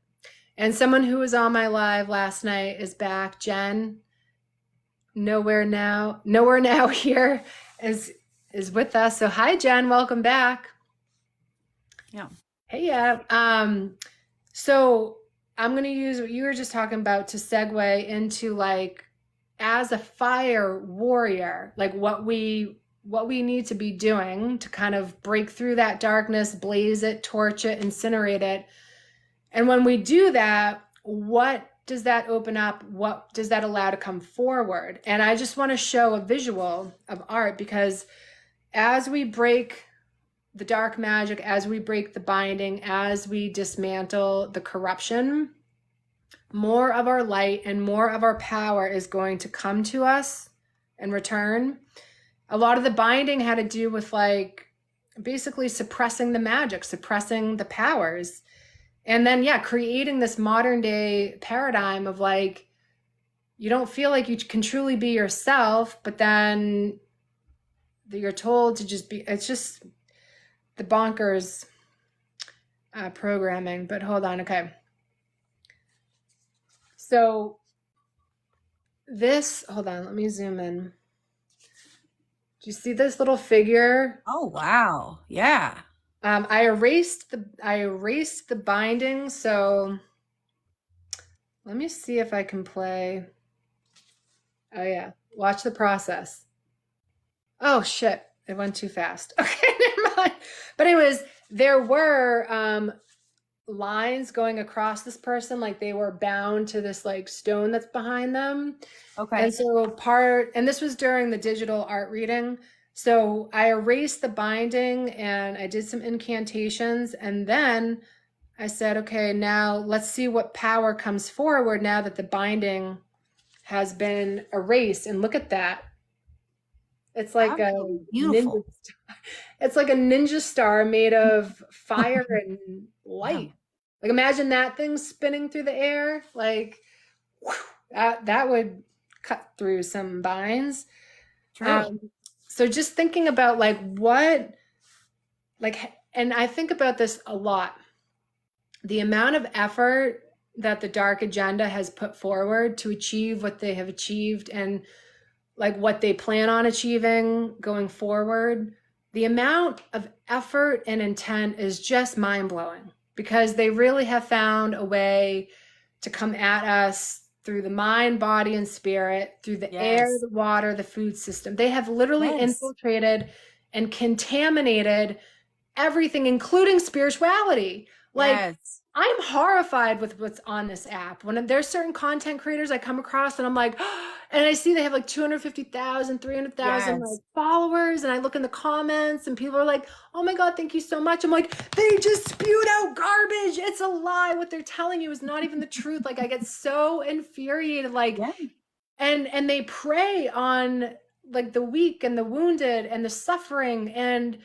And someone who was on my live last night is back. Jen, nowhere now here is with us. So hi, Jen, welcome back. Yeah. Hey, yeah. So I'm going to use what you were just talking about to segue into like, as a fire warrior, like what we need to be doing to kind of break through that darkness, blaze it, torch it, incinerate it. And when we do that, what does that open up? What does that allow to come forward? And I just want to show a visual of art, because as we break the dark magic, as we break the binding, as we dismantle the corruption, more of our light and more of our power is going to come to us and return. A lot of the binding had to do with like basically suppressing the magic, suppressing the powers. And then, creating this modern day paradigm of like, you don't feel like you can truly be yourself, but then you're told to just be, it's just the bonkers programming. But hold on. Okay. So hold on, let me zoom in. Do you see this little figure? Oh, wow. Yeah. I erased the binding. So let me see if I can play. Oh yeah. Watch the process. Oh shit. It went too fast. Okay, never mind. But anyways, there were lines going across this person, like they were bound to this like stone that's behind them. Okay. And so and this was during the digital art reading. So I erased the binding and I did some incantations. And then I said, okay, now let's see what power comes forward now that the binding has been erased. And look at that. It's like a beautiful. it's like a ninja star made of fire and light. Like imagine that thing spinning through the air. Like that would cut through some binds. So just thinking about like and I think about this a lot. The amount of effort that the dark agenda has put forward to achieve what they have achieved and like what they plan on achieving going forward, the amount of effort and intent is just mind-blowing because they really have found a way to come at us through the mind, body, and spirit, through the air, the water, the food system. They have literally infiltrated and contaminated everything, including spirituality. Like, I'm horrified with what's on this app. When there's certain content creators I come across and I'm like, and I see they have like 250,000, 300,000 like followers, and I look in the comments and people are like, oh my God, thank you so much. I'm like, they just spewed out garbage. It's a lie. What they're telling you is not even the truth. Like I get so infuriated, like, and they prey on like the weak and the wounded and the suffering, and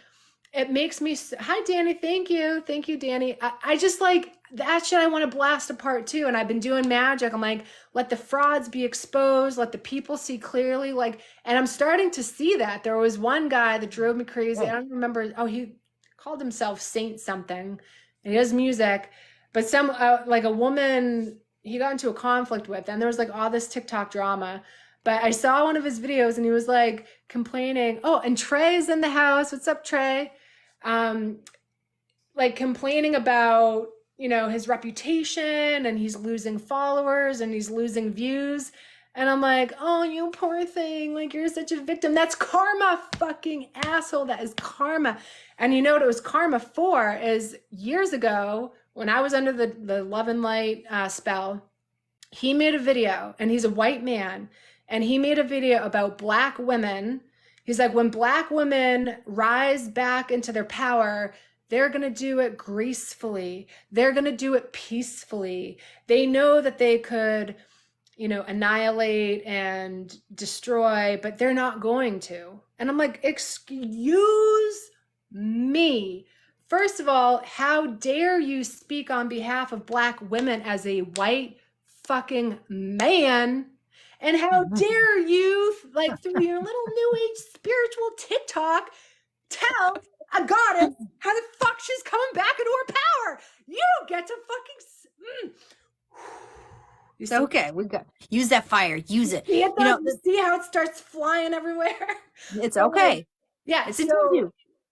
it makes me, hi Danny, thank you, Danny. I just like that shit I want to blast apart too. And I've been doing magic. I'm like, let the frauds be exposed, let the people see clearly. Like, and I'm starting to see that. There was one guy that drove me crazy. I don't remember. Oh, he called himself Saint something, and he does music, but some like a woman he got into a conflict with, and there was like all this TikTok drama. But I saw one of his videos and he was like complaining. Oh, and Trey's in the house. What's up, Trey? Like complaining about, you know, his reputation, and he's losing followers and he's losing views. And I'm like, oh, you poor thing. Like, you're such a victim. That's karma, fucking asshole. That is karma. And you know what it was karma for is years ago when I was under the Love and Light spell, he made a video, and he's a white man, and he made a video about Black women. He's like, when Black women rise back into their power, they're going to do it gracefully. They're going to do it peacefully. They know that they could, you know, annihilate and destroy, but they're not going to. And I'm like, excuse me. First of all, how dare you speak on behalf of Black women as a white fucking man? And how dare you, like through your little new age spiritual TikTok, tell a goddess how the fuck she's coming back into her power? You don't get to fucking. It's okay. We got use that fire. Use it. You know, see how it starts flying everywhere. It's okay. Yeah, it's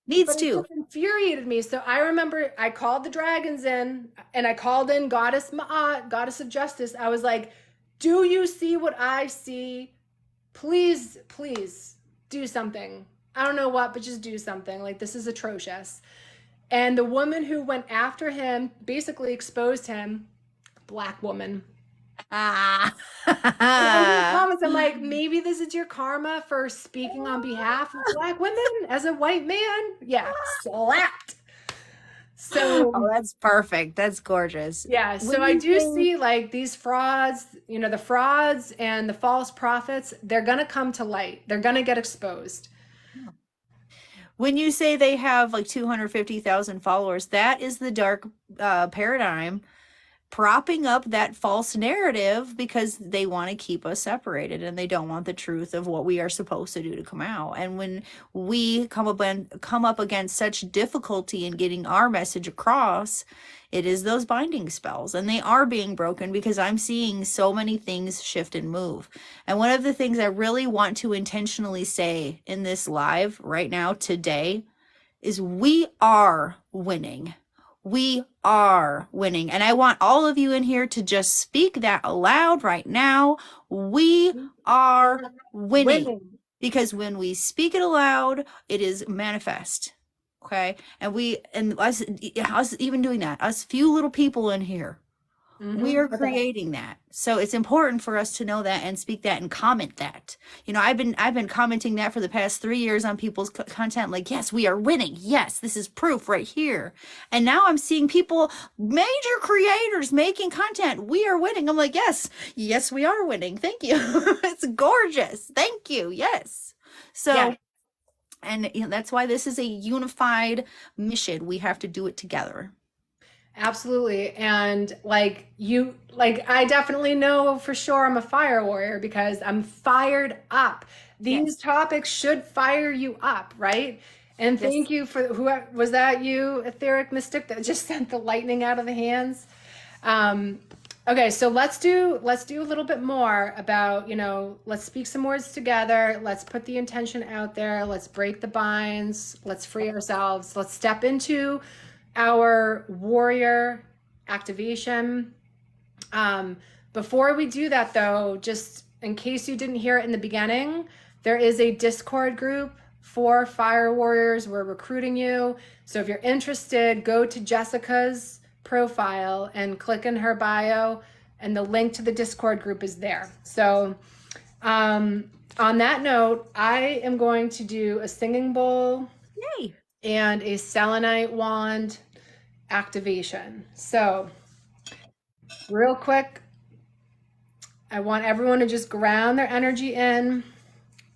needs to. It infuriated me. So I remember I called the dragons in, and I called in Goddess Ma'at, Goddess of Justice. I was like, do you see what I see? Please, please do something. I don't know what, but just do something. Like, this is atrocious. And the woman who went after him basically exposed him, Black woman. Ah. I'm like, maybe this is your karma for speaking on behalf of Black women as a white man. Yeah, slapped. So that's perfect. That's gorgeous. Yeah. So I do see like these frauds, you know, the frauds and the false prophets, they're going to come to light. They're going to get exposed. When you say they have like 250,000 followers, that is the dark paradigm propping up that false narrative because they want to keep us separated and they don't want the truth of what we are supposed to do to come out. And when we come up against such difficulty in getting our message across, it is those binding spells, and they are being broken because I'm seeing so many things shift and move. And one of the things I really want to intentionally say in this live right now today is we are winning. We are winning. And I want all of you in here to just speak that aloud right now. We are winning. Because when we speak it aloud, it is manifest. Okay. And us even doing that, us few little people in here, we are Okay. creating that. So it's important for us to know that and speak that and comment that. I've been commenting that for the past 3 years on people's content. Like, yes, we are winning. Yes, this is proof right here. And now I'm seeing people, major creators, making content. We are winning. I'm like, yes, yes, we are winning. Thank you. It's gorgeous. Thank you. Yes. Yeah, So, and that's why this is a unified mission. We have to do it together. absolutely. And I definitely know for sure I'm a fire warrior because I'm fired up. These Yes. topics should fire you up, right? And thank Yes. you for who was that you, Etheric Mystic, that just sent the lightning out of the hands? Um, okay, so let's do a little bit more about, let's speak some words together. Let's put the intention out there. Let's break the binds. Let's free ourselves. Let's step into our warrior activation. Before we do that, though, just in case you didn't hear it in the beginning, there is a Discord group for fire warriors. We're recruiting you. So if you're interested, go to Jessica's profile and click in her bio, and the link to the Discord group is there. So, on that note, I am going to do a singing bowl Yay. and a selenite wand activation. So, real quick, I want everyone to just ground their energy in,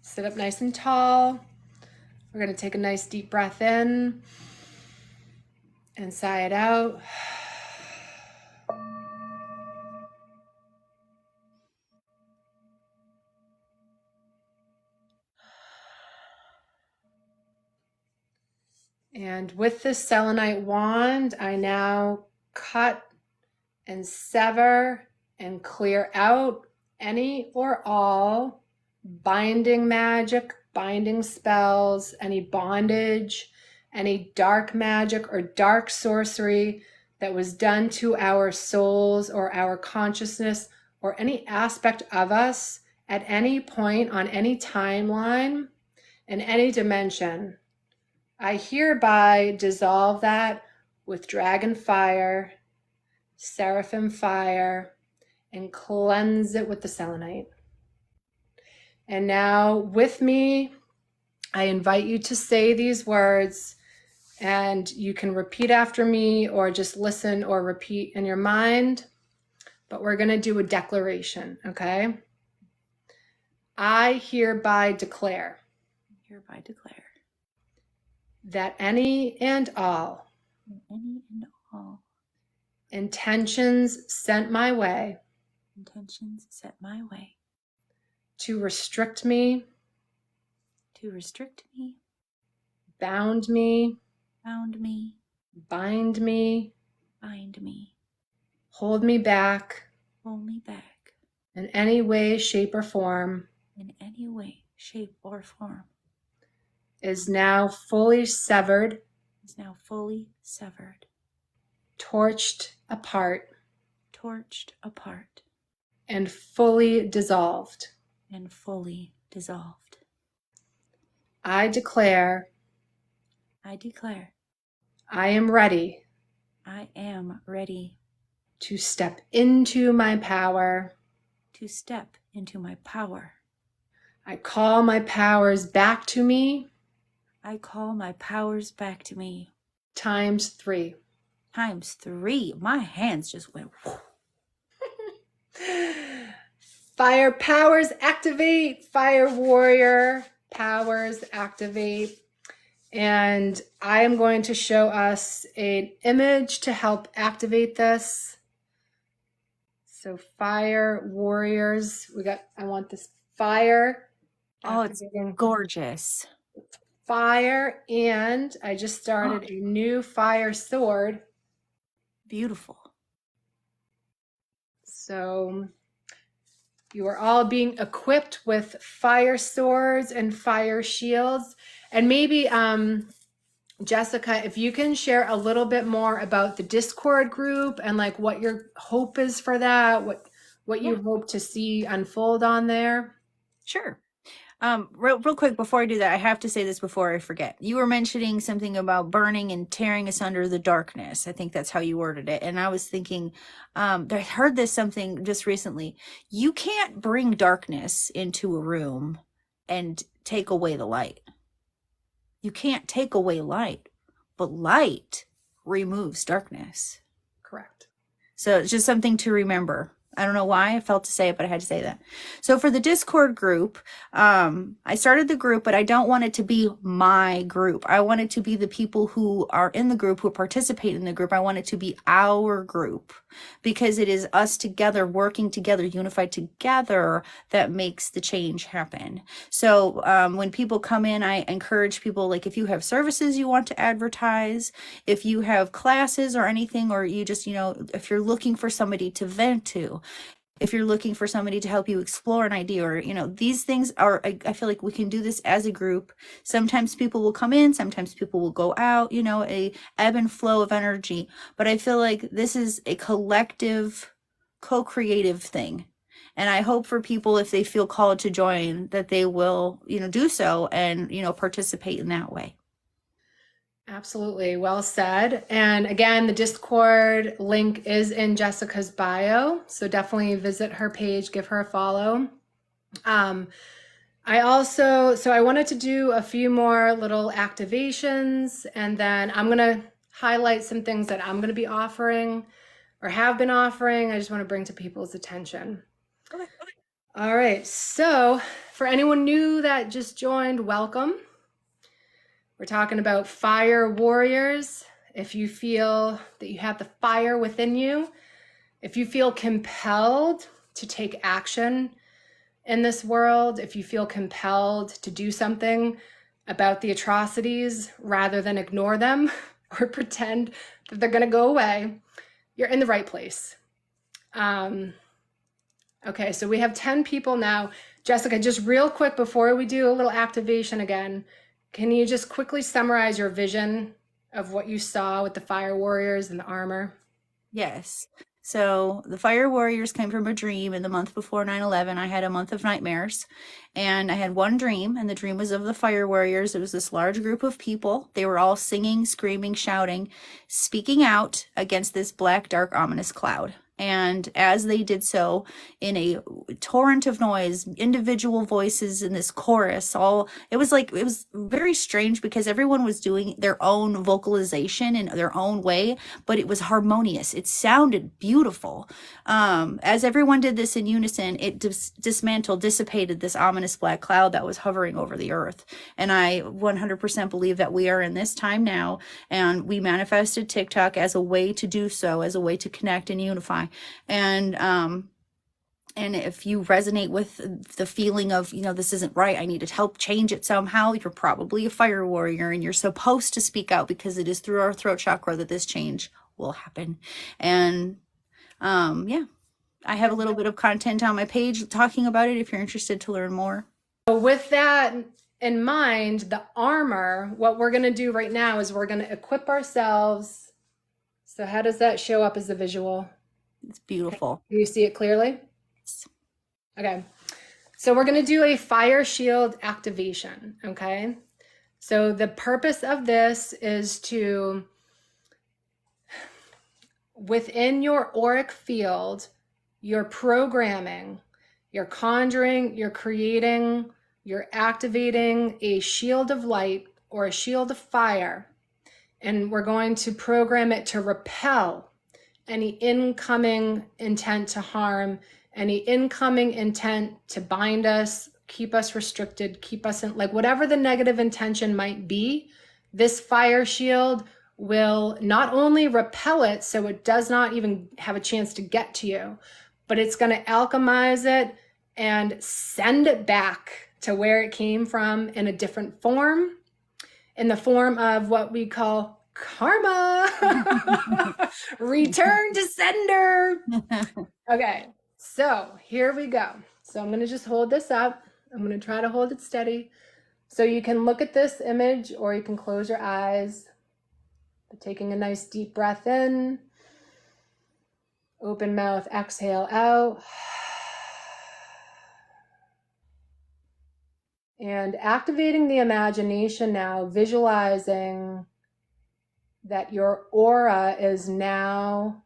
sit up nice and tall. We're going to take a nice deep breath in and sigh it out. And with this selenite wand, I now cut and sever and clear out any or all binding magic, binding spells, any bondage, any dark magic or dark sorcery that was done to our souls or our consciousness or any aspect of us at any point on any timeline in any dimension. I hereby dissolve that with dragon fire, seraphim fire, and cleanse it with the selenite. And now, with me, I invite you to say these words, and you can repeat after me or just listen or repeat in your mind. But we're going to do a declaration, okay? I hereby declare that any and all intentions sent my way to restrict me, bound me, bind me, hold me back in any way, shape, or form is now fully severed, torched apart, and fully dissolved. I declare I am ready to step into my power. I call my powers back to me times 3. My hands just went. Fire powers activate. Fire warrior powers activate. And I am going to show us an image to help activate this. So fire warriors, I want this fire. Oh, it's gorgeous. Fire, and I just started a new fire sword. Beautiful. So you are all being equipped with fire swords and fire shields. And maybe, Jessica, if you can share a little bit more about the Discord group and like what your hope is for that, what you hope to see unfold on there. Sure. Real quick before I do that, I have to say this before I forget. You were mentioning something about burning and tearing us under the darkness. I think that's how you worded it. And I was thinking, I heard this something just recently. You can't bring darkness into a room and take away the light. You can't take away light, but light removes darkness. Correct. So it's just something to remember. I don't know why I felt to say it, but I had to say that. So for the Discord group, I started the group, but I don't want it to be my group. I want it to be the people who are in the group, who participate in the group. I want it to be our group, because it is us together, working together, unified together, that makes the change happen. So when people come in, I encourage people, like, if you have services you want to advertise, if you have classes or anything, or you just, if you're looking for somebody to vent to, if you're looking for somebody to help you explore an idea, or these things are, I feel like we can do this as a group. Sometimes people will come in, sometimes people will go out, a ebb and flow of energy, but I feel like this is a collective, co-creative thing. And I hope for people, if they feel called to join, that they will do so and participate in that way. Absolutely. Well said. And again, the Discord link is in Jessica's bio. So definitely visit her page, give her a follow. I wanted to do a few more little activations, and then I'm going to highlight some things that I'm going to be offering or have been offering. I just want to bring to people's attention. Okay. All right. So for anyone new that just joined, welcome. We're talking about fire warriors. If you feel that you have the fire within you, if you feel compelled to take action in this world, if you feel compelled to do something about the atrocities rather than ignore them or pretend that they're going to go away, you're in the right place. Okay, so we have 10 people now. Jessica, just real quick before we do a little activation again, can you just quickly summarize your vision of what you saw with the fire warriors and the armor? Yes. So the fire warriors came from a dream in the month before 9/11. I had a month of nightmares, and I had one dream, and the dream was of the fire warriors. It was this large group of people. They were all singing, screaming, shouting, speaking out against this black, dark, ominous cloud. And as they did so, in a torrent of noise, individual voices in this chorus, it was very strange, because everyone was doing their own vocalization in their own way, but it was harmonious. It sounded beautiful. As everyone did this in unison, it dissipated this ominous black cloud that was hovering over the earth. And I 100% believe that we are in this time now, and we manifested TikTok as a way to do so, as a way to connect and unify. And if you resonate with the feeling of, this isn't right, I need to help change it somehow, you're probably a fire warrior, and you're supposed to speak out, because it is through our throat chakra that this change will happen. And I have a little bit of content on my page talking about it if you're interested to learn more. So with that in mind, the armor, what we're going to do right now is we're going to equip ourselves. So how does that show up as a visual? It's beautiful. Do you see it clearly? Yes. Okay. So we're going to do a fire shield activation. Okay. So the purpose of this is to, within your auric field, you're programming, you're conjuring, you're creating, you're activating a shield of light or a shield of fire. And we're going to program it to repel any incoming intent to harm, any incoming intent to bind us, keep us restricted, keep us in, like, whatever the negative intention might be, this fire shield will not only repel it so it does not even have a chance to get to you, but it's going to alchemize it and send it back to where it came from in a different form, in the form of what we call karma. Return to sender. Okay, so here we go. So I'm going to just hold this up. I'm going to try to hold it steady. So you can look at this image, or you can close your eyes. But taking a nice deep breath in, open mouth, exhale out. And activating the imagination now, visualizing that your aura is now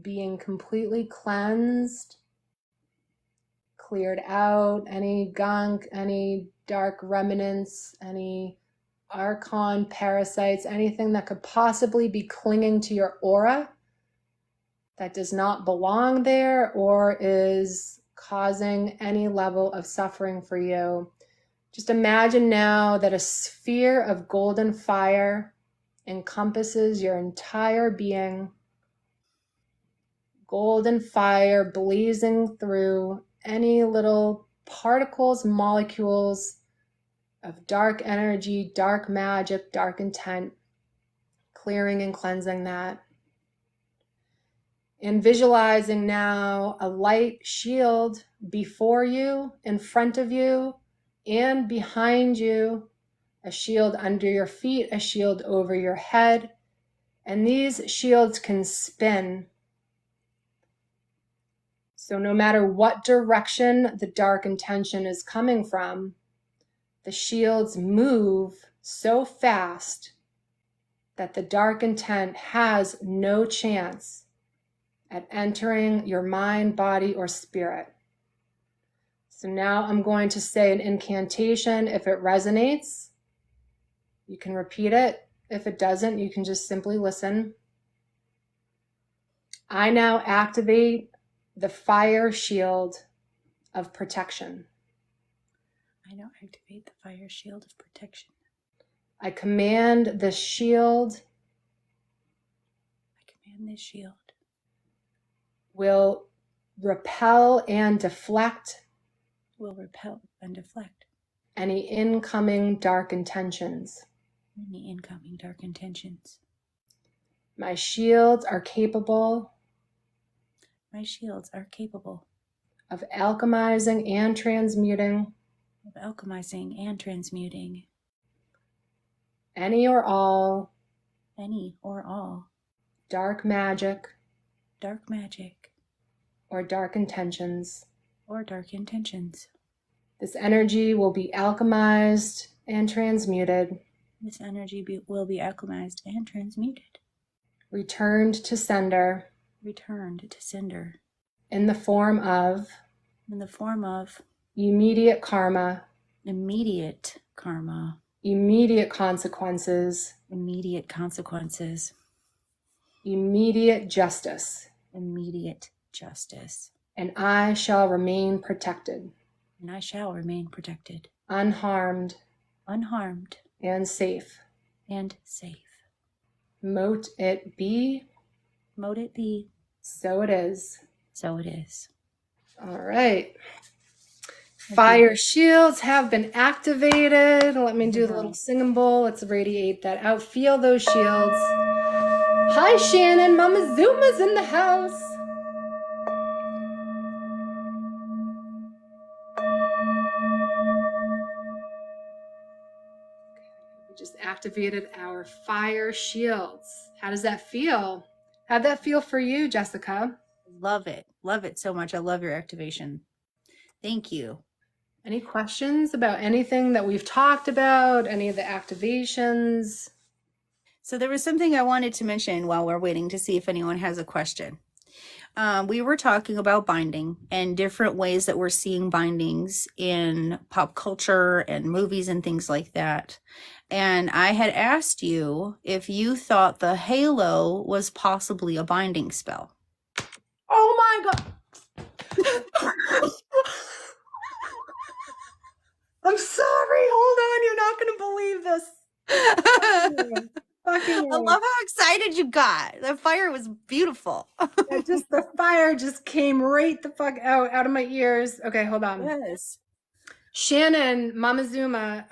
being completely cleansed, cleared out, any gunk, any dark remnants, any archon parasites, anything that could possibly be clinging to your aura that does not belong there or is causing any level of suffering for you. Just imagine now that a sphere of golden fire encompasses your entire being. Golden fire blazing through any little particles, molecules of dark energy, dark magic, dark intent, clearing and cleansing that. And visualizing now a light shield before you, in front of you, and behind you, a shield under your feet, a shield over your head. And these shields can spin. So no matter what direction the dark intention is coming from, the shields move so fast that the dark intent has no chance at entering your mind, body, or spirit. So now I'm going to say an incantation. If it resonates, you can repeat it. If it doesn't, you can just simply listen. I now activate the fire shield of protection. I now activate the fire shield of protection. I command this shield. I command this shield Will repel and deflect. Will repel and deflect Any incoming dark intentions. any incoming dark intentions. My shields are capable. My shields are capable Of alchemizing and transmuting. of alchemizing and transmuting Any or all. any or all Dark magic. dark magic Or dark intentions. or dark intentions. This energy will be alchemized and transmuted. This energy will be alchemized and transmuted, Returned to sender. returned to sender In the form of in the form of immediate karma. immediate karma, Immediate consequences. immediate consequences, Immediate justice. immediate justice. And I shall remain protected. And I shall remain protected, Unharmed unharmed, and safe. and safe. Mote it be. Mote it be, So it is. so it is. All right. Fire shields have been activated. Let me do the little singing bowl. Let's radiate that out. Feel those shields. Hi, Shannon. Mama Zuma's in the house. We just activated our fire shields. How does that feel? How'd that feel for you, Jessica? Love it. Love it so much. I love your activation. Thank you. Any questions about anything that we've talked about? Any of the activations? So there was something I wanted to mention while we're waiting to see if anyone has a question. We were talking about binding and different ways that we're seeing bindings in pop culture and movies and things like that. And I had asked you if you thought the halo was possibly a binding spell. Oh my God. I'm sorry. Hold on. You're not going to believe this. Fucking I love how excited you got. The fire was beautiful. just the fire just came right the fuck out of my ears. Okay, hold on. Yes. Shannon, Mama Zuma,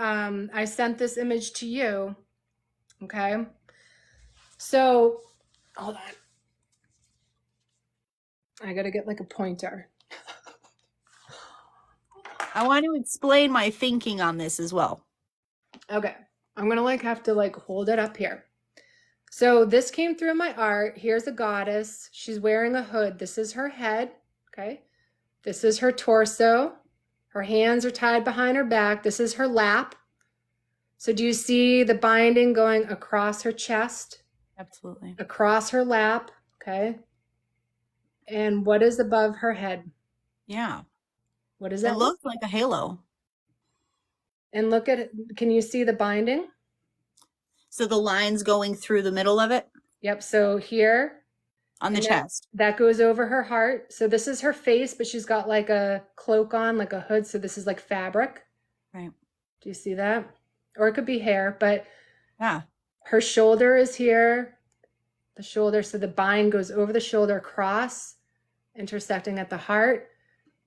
I sent this image to you. Okay. So, hold on. I gotta get like a pointer. I want to explain my thinking on this as well. Okay. I'm gonna like have to like hold it up here. So this came through my art. Here's a goddess. She's wearing a hood. This is her head. Okay. This is her torso. Her hands are tied behind her back. This is her lap. So do you see the binding going across her chest, Absolutely. across her lap? Okay. And what is above her head? Yeah. What does It that look? looks like a halo. And look at it. Can you see the binding? So the lines going through the middle of it Yep. So here, on the and chest. that goes over her heart. So this is her face, but she's got like a cloak on, like a hood. So this is like fabric. Right. Do you see that? Or it could be hair, but Yeah. her shoulder is here. The shoulder. So the bind goes over the shoulder across, intersecting at the heart.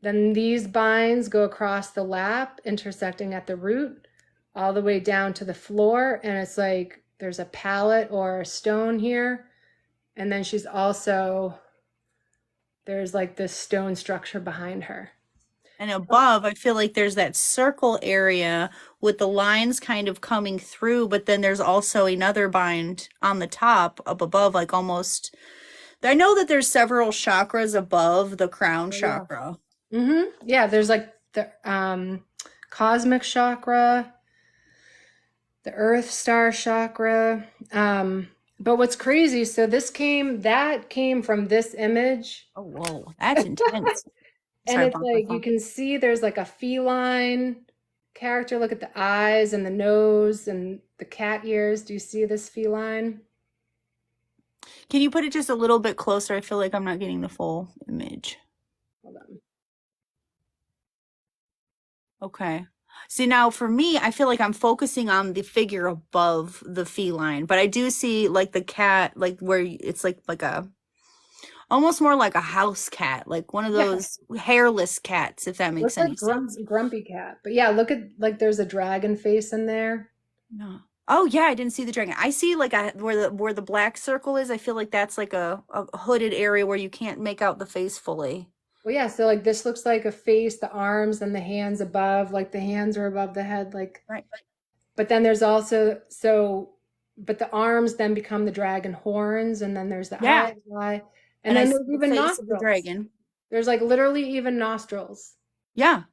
Then these binds go across the lap, intersecting at the root, all the way down to the floor. And it's like there's a pallet or a stone here. And then she's also, there's like this stone structure behind her. And above, I feel like there's that circle area with the lines kind of coming through, but then there's also another bind on the top up above, like almost. I know that there's several chakras above the crown chakra. Yeah, there's like the cosmic chakra, the earth star chakra. But what's crazy, so that came from this image. Oh, whoa, that's intense. And Sorry, it's like you can see there's like a feline character. Look at the eyes and the nose and the cat ears. Do you see this feline? Can you put it just a little bit closer? I feel like I'm not getting the full image. Hold on. Okay. See, now for me, I feel like I'm focusing on the figure above the feline, but I do see like the cat, like where it's like a almost more like a house cat, like one of Yeah. those hairless cats, if that makes Looks like any sense. grumpy cat. But yeah, look at like there's a dragon face in there. No. Oh yeah, I didn't see the dragon. I see like where the black circle is. I feel like that's like a hooded area where you can't make out the face fully. Well, yeah, so like this looks like a face, the arms and the hands above, like the hands are above the head, like. Right. But then there's also but the arms then become the dragon horns, and then there's the Yeah. eye, And and I then see there's the even face of nostrils. the dragon. There's like literally even nostrils. Yeah,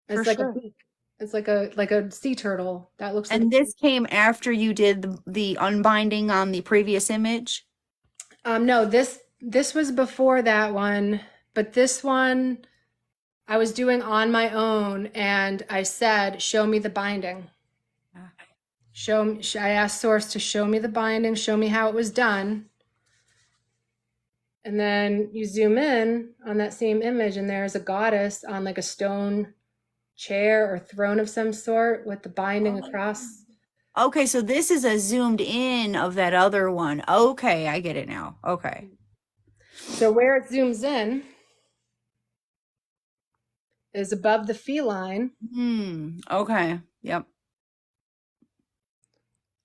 It's for like sure. a beak. It's like a sea turtle that looks like. And this came after you did the unbinding on the previous image? No, this was before that one, but this one I was doing on my own, and I said, "Show me the binding." I asked Source to show me the binding, show me how it was done. And then you zoom in on that same image, and there's a goddess on like a stone chair or throne of some sort with the binding across. Okay, so this is a zoomed in of that other one. Okay, I get it now. Okay. So where it zooms in is above the feline. Okay. Yep.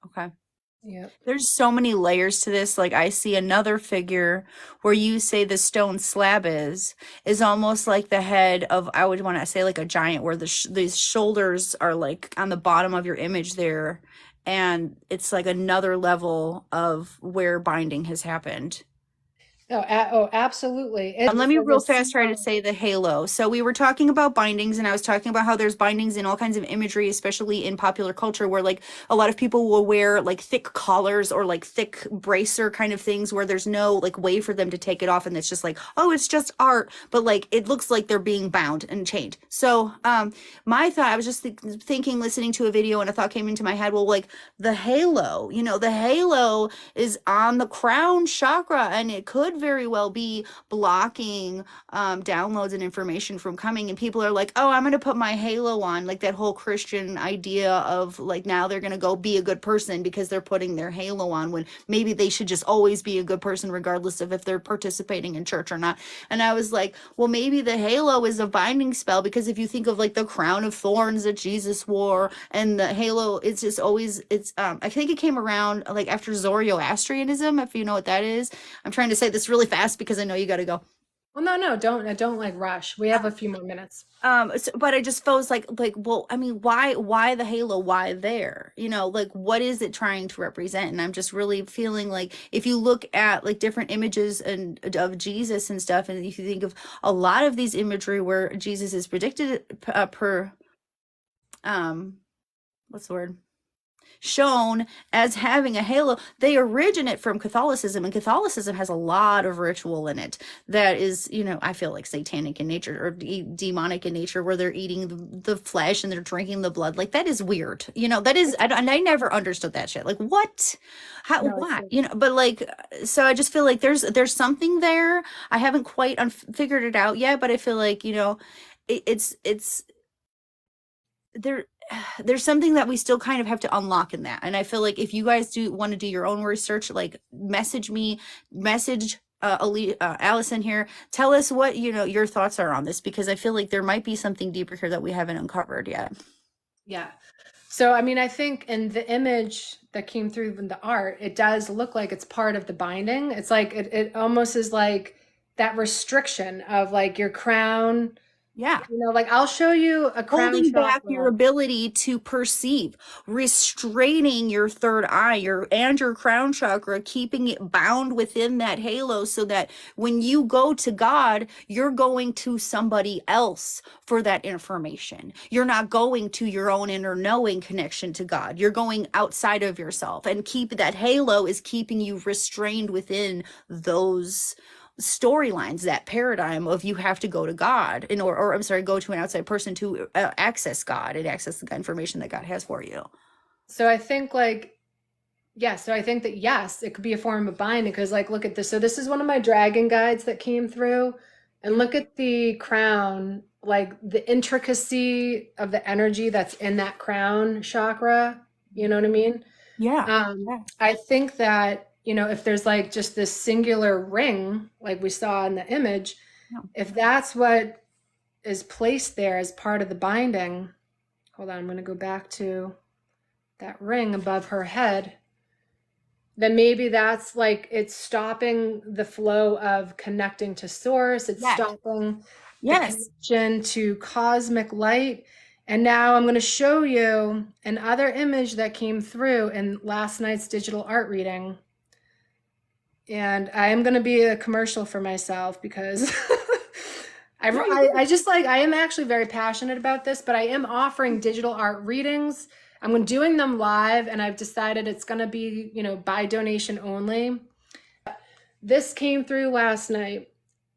Okay. Yep. There's so many layers to this. Like I see another figure where you say the stone slab is almost like the head of, I would want to say like a giant, where these shoulders are like on the bottom of your image there, and it's like another level of where binding has happened. Oh, absolutely. Let me real fast try to say the halo. So we were talking about bindings, and I was talking about how there's bindings in all kinds of imagery, especially in popular culture, where like a lot of people will wear like thick collars or like thick bracer kind of things where there's no like way for them to take it off, and it's just like, oh, it's just art, but like it looks like they're being bound and chained. So my thought, I was just thinking, listening to a video, and a thought came into my head, well, like the halo, the halo is on the crown chakra, and it could very well be blocking downloads and information from coming. And people are like, oh, I'm going to put my halo on, like that whole Christian idea of like now they're going to go be a good person because they're putting their halo on, when maybe they should just always be a good person regardless of if they're participating in church or not. And I was like, well, maybe the halo is a binding spell, because if you think of like the crown of thorns that Jesus wore, and the halo, it's just always, it's I think it came around like after Zoroastrianism, if you know what that is. I'm trying to say this really fast because I know you got to go. Well, no, don't like rush. We have a few more minutes. But I just feels like, well, I mean, why the halo? Why there? You know, like, what is it trying to represent? And I'm just really feeling like, if you look at like different images and of Jesus and stuff, and if you think of a lot of these imagery where Jesus is predicted per what's the word, shown as having a halo, they originate from Catholicism, and Catholicism has a lot of ritual in it that is, you know, I feel like satanic in nature, or demonic in nature, where they're eating the flesh and they're drinking the blood. Like, that is weird. You know, that is, I never understood that shit. Like, what? How? No, it's Why? like, You know, but like, so I just feel like there's something there. I haven't quite figured it out yet, but I feel like, you know, it's there. There's something that we still kind of have to unlock in that. And I feel like if you guys do want to do your own research, like, message me, message Allison here, tell us what, you know, your thoughts are on this, because I feel like there might be something deeper here that we haven't uncovered yet. yeah. So, I mean, I think in the image that came through in the art, it does look like it's part of the binding. It's like it almost is like that restriction of like your crown, Yeah. you know, like I'll show you a crown Holding back your chakra. ability to perceive, restraining your third eye, your crown chakra, keeping it bound within that halo, so that when you go to God, you're going to somebody else for that information. You're not going to your own inner knowing connection to God. You're going outside of yourself, and keep that halo is keeping you restrained within those storylines, that paradigm of you have to go to God in or I'm sorry, go to an outside person to access God and access the information that God has for you. So I think like, yeah, so I think that yes, it could be a form of binding because like look at this. So this is one of my dragon guides that came through, and look at the crown, like the intricacy of the energy that's in that crown chakra. You know what I mean? Yeah. Yeah. I think that, you know, if there's like just this singular ring, like we saw in the image, Yeah. if that's what is placed there as part of the binding, hold on, I'm going to go back to that ring above her head, then maybe that's like it's stopping the flow of connecting to source. It's Yes. stopping the Yes. connection to cosmic light. And now I'm going to show you another image that came through in last night's digital art reading. And I am going to be a commercial for myself because I just like, I am actually very passionate about this, but I am offering digital art readings. I'm doing them live, and I've decided it's going to be, you know, by donation only. This came through last night,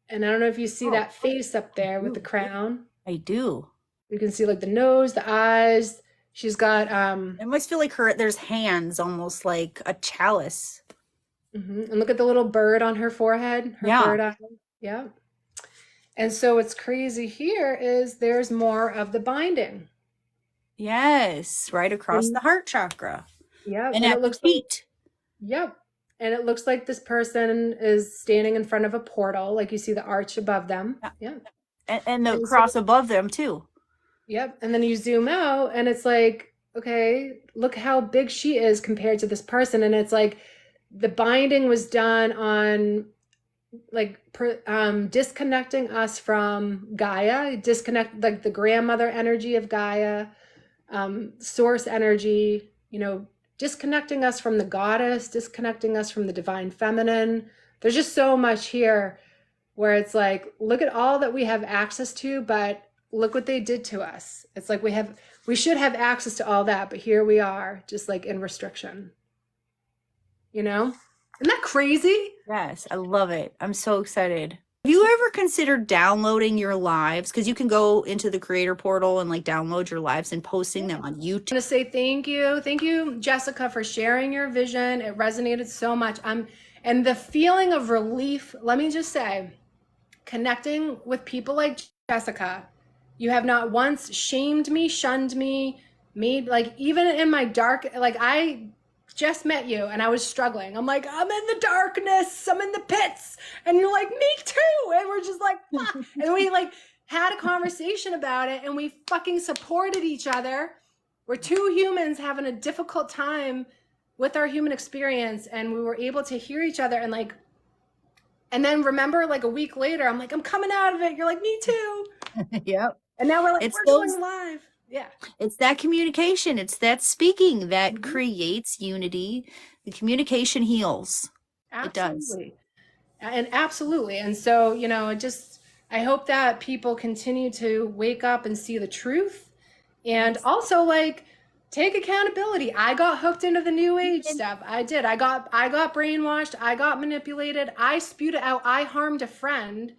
and I don't know if you see that face up there with the crown. I do. You can see like the nose, the eyes. She's got I almost feel like there's hands, almost like a chalice. and look at the little bird on her forehead, her Yeah. bird eye. Yeah. And so what's crazy here is there's more of the binding. Yes, right across the heart chakra. Yeah. And at the feet. Yep. And it looks like this person is standing in front of a portal, like you see the arch above them. Yeah. And the cross above them too. Yep. And then you zoom out and it's like, okay, look how big she is compared to this person. And it's like the binding was done on like disconnecting us from Gaia, disconnect like the grandmother energy of Gaia, source energy, you know, disconnecting us from the goddess, disconnecting us from the divine feminine. There's just so much here where it's like, look at all that we have access to, but look what they did to us. It's like we should have access to all that, but here we are, just like in restriction. You know? Isn't that crazy? Yes, I love it. I'm so excited. Have you ever considered downloading your lives? Because you can go into the creator portal and like download your lives and posting them on YouTube. I want to say thank you. Thank you, Jessica, for sharing your vision. It resonated so much. And the feeling of relief, let me just say, connecting with people like Jessica, you have not once shamed me, shunned me, made like even in my dark, like I just met you and I was struggling. I'm like, I'm in the darkness, I'm in the pits. And you're like, me too. And we're just like, fuck. And we like had a conversation about it and we fucking supported each other. We're two humans having a difficult time with our human experience. And we were able to hear each other and like And then remember, like a week later, I'm like, I'm coming out of it. You're like, me too. Yep. And now we're like, It's we're those going live. Yeah. It's that communication, it's that speaking that Mhm. creates unity. The communication heals. It does. Absolutely. And absolutely. And so, I hope that people continue to wake up and see the truth. And Yes. also, like, take accountability. I got hooked into the new age stuff. I did. I got brainwashed. I got manipulated. I spewed it out. I harmed a friend.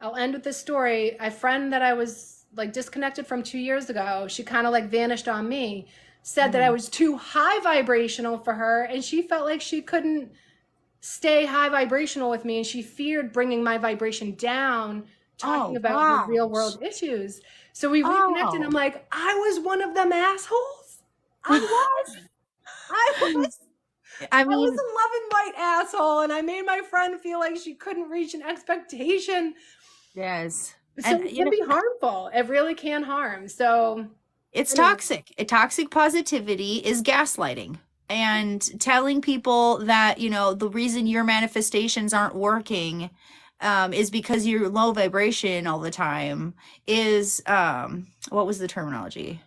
I'll end with this story. A friend that I was like disconnected from 2 years ago, she kind of like vanished on me, said that I Mhm. was too high vibrational for her, and she felt like she couldn't stay high vibrational with me, and she feared bringing my vibration down, talking Oh about her real gosh. world issues. So we reconnected. I'm Oh. like, I was one of them assholes. I was. I was. I I was mean, a loving white asshole, and I made my friend feel like she couldn't reach an expectation. yes. So And it can be harmful. It really can harm. So it's anyway, toxic. A toxic positivity is gaslighting and telling people that, the reason your manifestations aren't working is because you're low vibration all the time is, what was the terminology?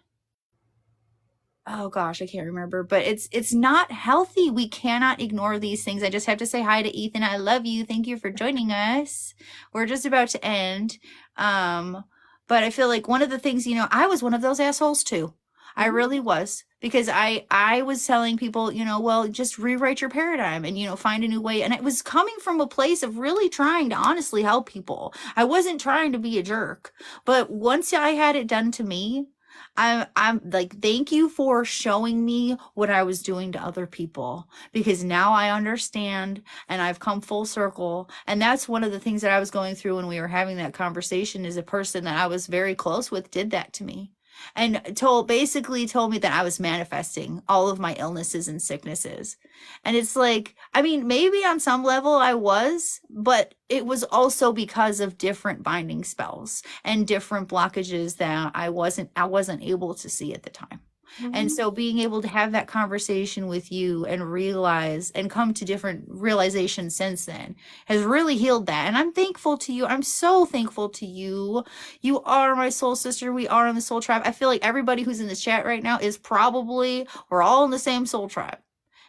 Oh gosh, I can't remember, but it's not healthy. We cannot ignore these things. I just have to say hi to Ethan. I love you. Thank you for joining us. We're just about to end. But I feel like one of the things, I was one of those assholes too. I mhm. really was because I was telling people, well, just rewrite your paradigm and find a new way. And it was coming from a place of really trying to honestly help people. I wasn't trying to be a jerk, but once I had it done to me, I'm like, thank you for showing me what I was doing to other people because now I understand and I've come full circle. And that's one of the things that I was going through when we were having that conversation is a person that I was very close with did that to me and basically told me that I was manifesting all of my illnesses and sicknesses. And it's like, I mean, maybe on some level I was, but it was also because of different binding spells and different blockages that I wasn't able to see at the time. And Mhm. so being able to have that conversation with you and realize and come to different realizations since then has really healed that. And I'm thankful to you. I'm so thankful to you. You are my soul sister. We are in the soul tribe. I feel like everybody who's in the chat right now is probably, we're all in the same soul tribe.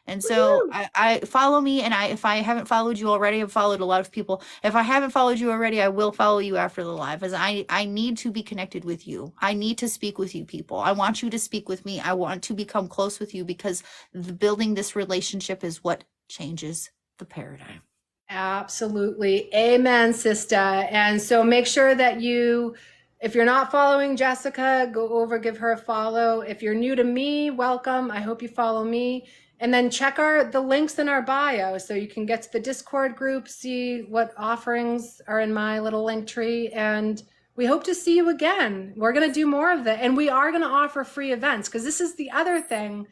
And so Woo! I follow me, and if I haven't followed you already, I've followed a lot of people. If I haven't followed you already, I will follow you after the live, as I need to be connected with you. I need to speak with you, people. I want you to speak with me. I want to become close with you because building this relationship is what changes the paradigm. Absolutely. Amen, sister. And so make sure that if you're not following Jessica, go over, give her a follow. If you're new to me, welcome. I hope you follow me. And then check the links in our bio so you can get to the Discord group, see what offerings are in my little link tree. And we hope to see you again. We're going to do more of that. And we are going to offer free events because this is the other thing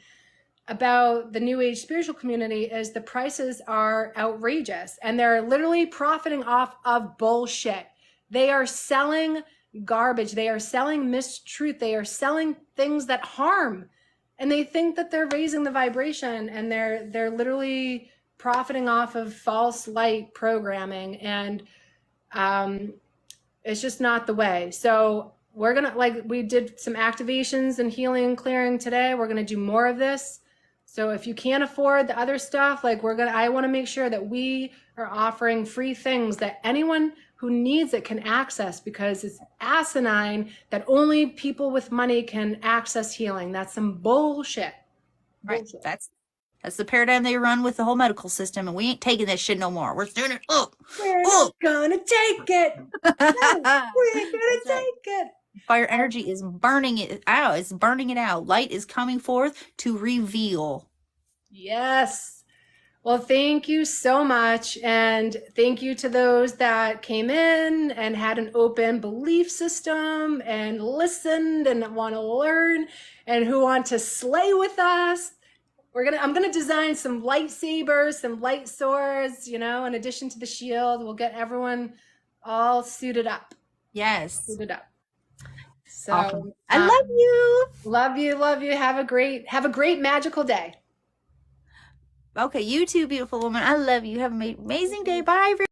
about the new age spiritual community is the prices are outrageous and they're literally profiting off of bullshit. They are selling garbage. They are selling mistruth. They are selling things that harm. And they think that they're raising the vibration and they're literally profiting off of false light programming. And it's just not the way. So we're gonna, like, we did some activations and healing and clearing today. We're gonna do more of this. So if you can't afford the other stuff, like I want to make sure that we are offering free things that anyone who needs it can access because it's asinine that only people with money can access healing. That's some bullshit. Right. Bullshit. That's the paradigm they run with the whole medical system, and we ain't taking that shit no more. We're doing it up. We're not gonna take it. No, we ain't gonna That's right. take it. Fire energy is burning it out. It's burning it out. Light is coming forth to reveal. Yes. Well, thank you so much. And thank you to those that came in and had an open belief system and listened and want to learn and who want to slay with us. I'm gonna design some lightsabers, some light swords, in addition to the shield. We'll get everyone all suited up. Yes. Suited up. So Awesome. I love you. Love you. Have a great magical day. Okay, you too, beautiful woman. I love you. Have an amazing day. Bye, everyone.